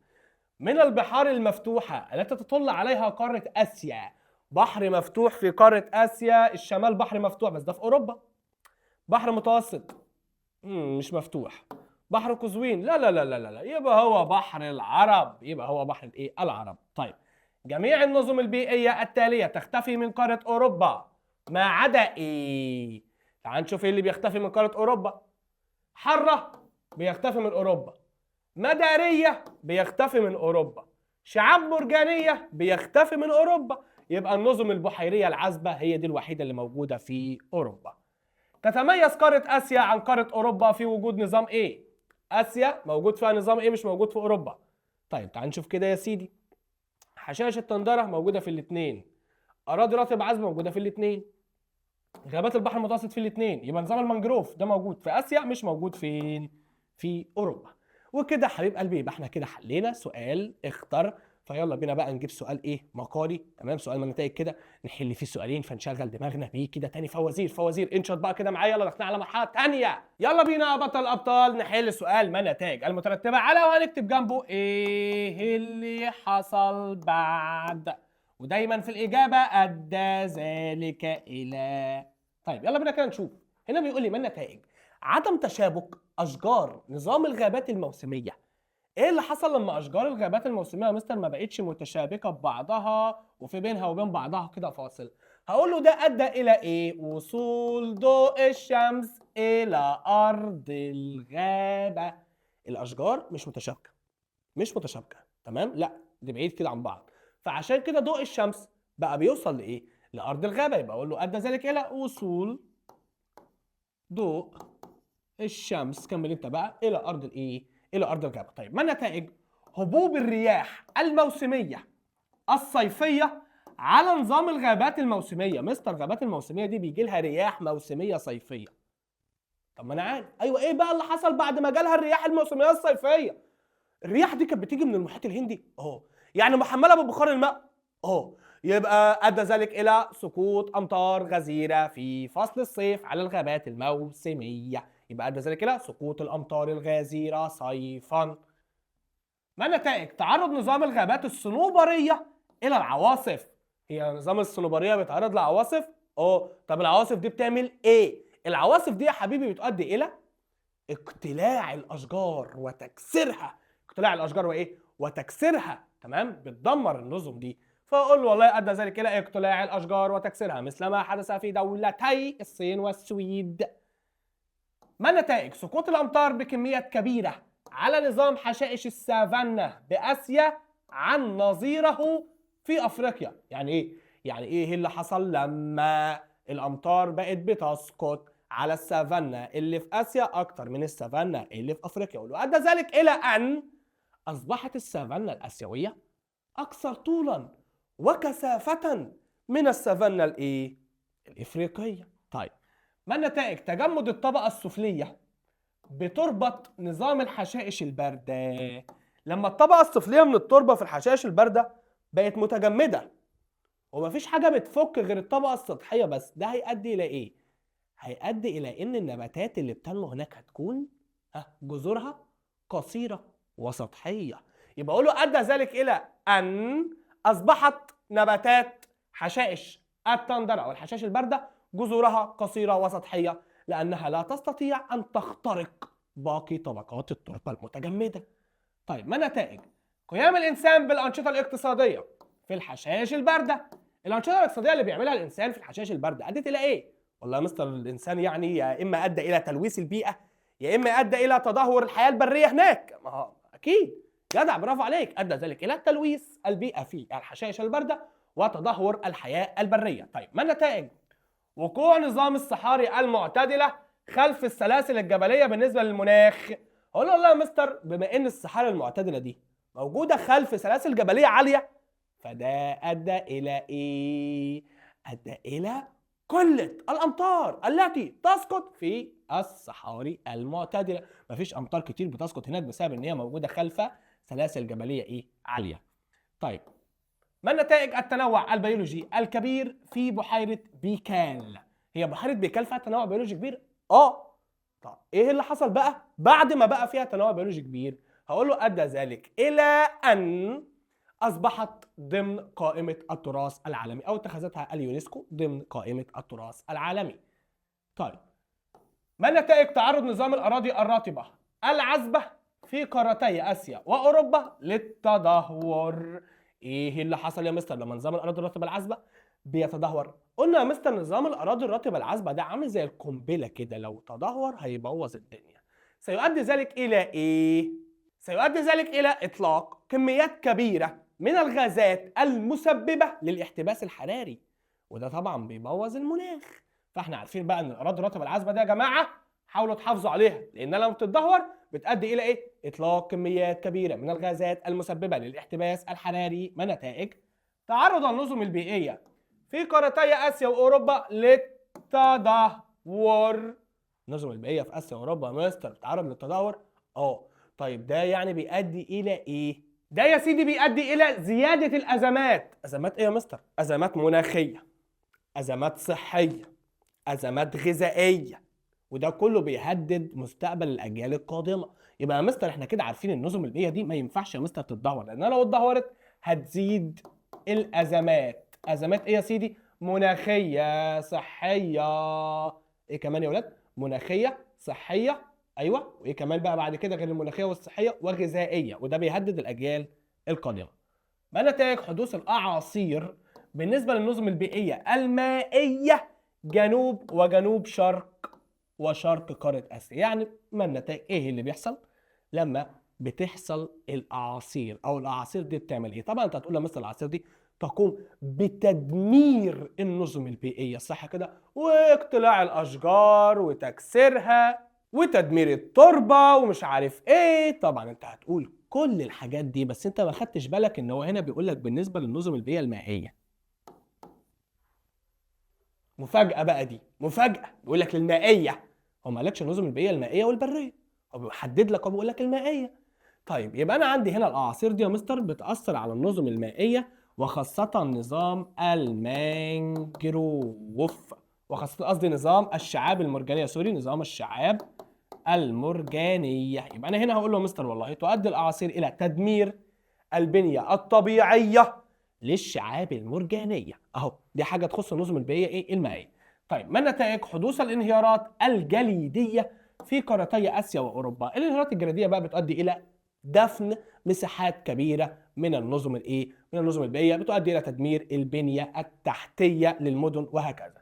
من البحار المفتوحة التي تطل عليها قارة آسيا. بحر مفتوح في قارة آسيا، الشمال بحر مفتوح بس ده في أوروبا. بحر متوسط مش مفتوح. بحر قزوين لا لا لا لا لا، يبقى هو بحر العرب، يبقى هو بحر الايه؟ العرب. طيب جميع النظم البيئية التالية تختفي من قارة أوروبا ما عدا ايه؟ تعال نشوف ايه اللي بيختفي من قارة أوروبا. حرة بيختفي من أوروبا، مدارية بيختفي من أوروبا، شعاب مرجانية بيختفي من أوروبا. يبقى النظم البحيرية العذبة هي دي الوحيدة اللي موجودة في أوروبا. تتميز قارة آسيا عن قارة أوروبا في وجود نظام إيه؟ آسيا موجود فيها نظام إيه مش موجود في أوروبا؟ طيب تعال نشوف كده يا سيدي. حشائش التندرة موجودة في الاتنين، أراضي رطب عذب موجودة في الاتنين، غابات البحر المتوسط في الاتنين. يبقى نظام المانجروف ده موجود في آسيا مش موجود فين؟ في أوروبا. وكده حبيب قلبي يبقى احنا كده حلينا سؤال اختر. فيلا بينا بقى نجيب سؤال ايه؟ مقالي، تمام؟ سؤال من نتائج كده نحل فيه سؤالين فنشغل دماغنا بيه كده تاني. فوازير فوازير انشط بقى كده معايا، يلا داخلين على مرحله تانيه. يلا بينا يا بطل الابطال نحل سؤال ما النتائج المترتبه على، وهنكتب جنبه ايه اللي حصل بعد، ودايما في الاجابه ادى ذلك الى. طيب يلا بينا كده نشوف. هنا بيقول لي ما النتائج؟ عدم تشابك اشجار نظام الغابات الموسميه. ايه اللي حصل لما اشجار الغابات الموسميه يا مستر ما بقتش متشابكه ببعضها وفي بينها وبين بعضها كده فاصل؟ هقول له ده ادى الى ايه؟ وصول ضوء الشمس الى ارض الغابه. الاشجار مش متشابكه، مش متشابكه، تمام؟ لا دي بعيد كده عن بعض. فعشان كده ضوء الشمس بقى بيوصل لايه؟ لارض الغابه. يبقى اقول له ادى ذلك الى وصول ضوء الشمس، كمل انت بقى، الى ارض الايه؟ الى ارض الغابه. طيب ما النتائج؟ هبوب الرياح الموسميه الصيفيه على نظام الغابات الموسميه. مستر الغابات الموسميه دي بيجي لها رياح موسميه صيفيه. طب ما انا عارف، ايوه ايه بقى اللي حصل بعد ما جالها الرياح الموسميه الصيفيه؟ الرياح دي كانت بتيجي من المحيط الهندي يعني محمله ببخار الماء يبقى ادى ذلك الى سقوط امطار غزيره في فصل الصيف على الغابات الموسميه. يبقى ادى ذلك الى سقوط الامطار الغزيره صيفا. ما نتائج تعرض نظام الغابات الصنوبريه الى العواصف؟ هي نظام الصنوبريه بيتعرض لعواصف؟ طب العواصف دي بتعمل ايه؟ العواصف دي يا حبيبي بتؤدي الى اقتلاع الاشجار وتكسيرها. اقتلاع الاشجار وايه؟ وتكسيرها، تمام؟ بتدمر النظم دي. فاقول له والله ادى ذلك الى اقتلاع الاشجار وتكسيرها مثل ما حدث في دولتي الصين والسويد. ما النتائج؟ سقوط الامطار بكميات كبيره على نظام حشائش السافانا باسيا عن نظيره في افريقيا. يعني ايه؟ يعني ايه اللي حصل لما الامطار بقت بتسقط على السافانا اللي في اسيا اكتر من السافانا اللي في افريقيا؟ وادى ذلك الى ان اصبحت السافانا الاسيويه اكثر طولا وكثافه من السافانا الايه؟ الافريقيه. طيب ما النتائج؟ تجمد الطبقه السفليه بتربة نظام الحشائش البارده. لما الطبقه السفليه من التربه في الحشائش البارده بقت متجمده ومفيش حاجه بتفك غير الطبقه السطحيه بس، ده هيؤدي الى ايه؟ هيؤدي الى ان النباتات اللي بتنمو هناك هتكون جذورها قصيره وسطحيه. يبقى اقول له ادى ذلك الى ان اصبحت نباتات حشائش التندر او الحشائش البارده جذورها قصيره وسطحيه، لانها لا تستطيع ان تخترق باقي طبقات التربه المتجمده. طيب ما نتائج قيام الانسان بالانشطه الاقتصاديه في الحشائش البارده؟ الانشطه الاقتصاديه اللي بيعملها الانسان في الحشائش البارده ادت الى ايه؟ والله يا مستر الانسان يعني يا اما ادى الى تلويث البيئه يا اما ادى الى تدهور الحياه البريه هناك. ما هو اكيد جدع، برافو عليك، ادى ذلك الى تلويث البيئه في الحشائش البارده وتدهور الحياه البريه. طيب ما النتائج؟ وقوع نظام الصحاري المعتدله خلف السلاسل الجبليه بالنسبه للمناخ. اقول له والله يا مستر بما ان الصحاري المعتدله دي موجوده خلف سلاسل جبليه عاليه، فده ادى الى ايه؟ ادى الى قله الامطار التي تسقط في الصحاري المعتدله. مفيش امطار كتير بتسقط هناك بسبب ان هي موجوده خلف سلاسل جبليه ايه؟ عاليه. طيب ما نتائج التنوع البيولوجي الكبير في بحيره بيكال؟ هي بحيره بيكال فيها تنوع بيولوجي كبير؟ طب ايه اللي حصل بقى بعد ما بقى فيها تنوع بيولوجي كبير؟ هقول له ادى ذلك الى ان اصبحت ضمن قائمه التراث العالمي او اتخذتها اليونسكو ضمن قائمه التراث العالمي. طيب ما نتائج تعرض نظام الاراضي الرطبه العذبه في قارتي اسيا واوروبا للتدهور؟ ايه اللي حصل يا مستر لما نظام الاراضي الرطبه العذبه بيتدهور؟ قلنا يا مستر نظام الاراضي الرطبه العذبه ده عامل زي القنبله كده، لو تدهور هيبوظ الدنيا. سيؤدي ذلك الى ايه؟ سيؤدي ذلك الى اطلاق كميات كبيره من الغازات المسببه للاحتباس الحراري، وده طبعا بيبوظ المناخ. فاحنا عارفين بقى ان الاراضي الرطبه العذبه ده يا جماعه حاولوا تحافظوا عليها، لان لما بتتدهور بتؤدي الى ايه؟ اطلاق كميات كبيره من الغازات المسببه للاحتباس الحراري. ما نتائج تعرض النظم البيئيه في قارتي اسيا واوروبا للتدهور؟ النظم البيئيه في اسيا واوروبا يا مستر بتتعرض للتدهور؟ طيب ده يعني بيؤدي الى ايه؟ ده يا سيدي بيؤدي الى زياده الازمات. ازمات ايه يا مستر؟ ازمات مناخيه، ازمات صحيه، ازمات غذائيه، وده كله بيهدد مستقبل الاجيال القادمه. يبقى يا مستر احنا كده عارفين النظم البيئيه دي ما ينفعش يا مستر تتدهور، لان لو اتدهورت هتزيد الازمات. ازمات ايه يا سيدي؟ مناخيه، صحيه، ايه كمان يا ولاد؟ مناخيه، صحيه، ايوه، وايه كمان بقى بعد كده غير المناخيه والصحيه؟ وغذائيه، وده بيهدد الاجيال القادمه. ما نتائج حدوث الاعاصير بالنسبه للنظم البيئيه المائيه جنوب وجنوب شرق وشرق قاره اسيا؟ يعني ما النتائج؟ ايه اللي بيحصل لما بتحصل الاعاصير؟ او الاعاصير دي بتعمل ايه؟ طبعا انت هتقول مثلا الاعاصير دي تقوم بتدمير النظم البيئيه، صح كده؟ واقتلاع الاشجار وتكسيرها وتدمير التربه ومش عارف ايه. طبعا انت هتقول كل الحاجات دي، بس انت ما خدتش بالك ان هو هنا بيقول لك بالنسبه للنظم البيئيه المائيه. مفاجاه بقى، دي مفاجاه، بيقول لك المائيه، هو ما قالكش النظم البيئيه المائيه والبريه، هو بيحدد لك، هو بيقول لك المائيه. طيب يبقى انا عندي هنا الاعاصير دي يا مستر بتاثر على النظم المائيه، وخاصه نظام المانجروف، وخاصه قصدي نظام الشعاب المرجانيه، سوري، نظام الشعاب المرجانيه. يبقى انا هنا هقول له يا مستر والله تؤدي الاعاصير الى تدمير البنيه الطبيعيه للشعاب المرجانيه. اهو دي حاجه تخص النظم البيئيه ايه؟ المائيه. طيب ما نتائج حدوث الانهيارات الجليديه في قارتي اسيا واوروبا؟ الانهيارات الجليديه بقى بتؤدي الى دفن مساحات كبيره من النظم الايه؟ من النظم البيئيه، بتؤدي الى تدمير البنيه التحتيه للمدن وهكذا.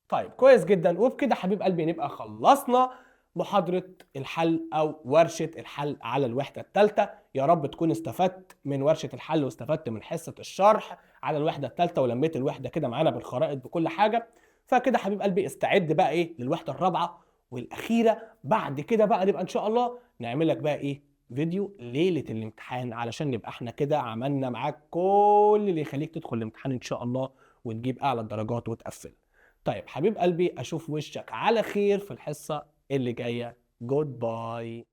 طيب كويس جدا، وبكده حبيب قلبي نبقى خلصنا محاضرة الحل أو ورشة الحل على الوحدة الثالثة. يا رب تكون استفدت من ورشة الحل واستفدت من حصة الشرح على الوحدة الثالثة، ولميت الوحدة كده معانا بالخرائط بكل حاجة. فكده حبيب قلبي استعد بقى إيه للوحدة الرابعة والأخيرة. بعد كده بقى نبقى إن شاء الله نعمل لك بقى إيه؟ فيديو ليلة الامتحان، علشان نبقى احنا كده عملنا معاك كل اللي يخليك تدخل الامتحان إن شاء الله وتجيب أعلى الدرجات وتقفل. طيب حبيب قلبي اشوف وشك على خير في الحصة اللي جاية. جود باي.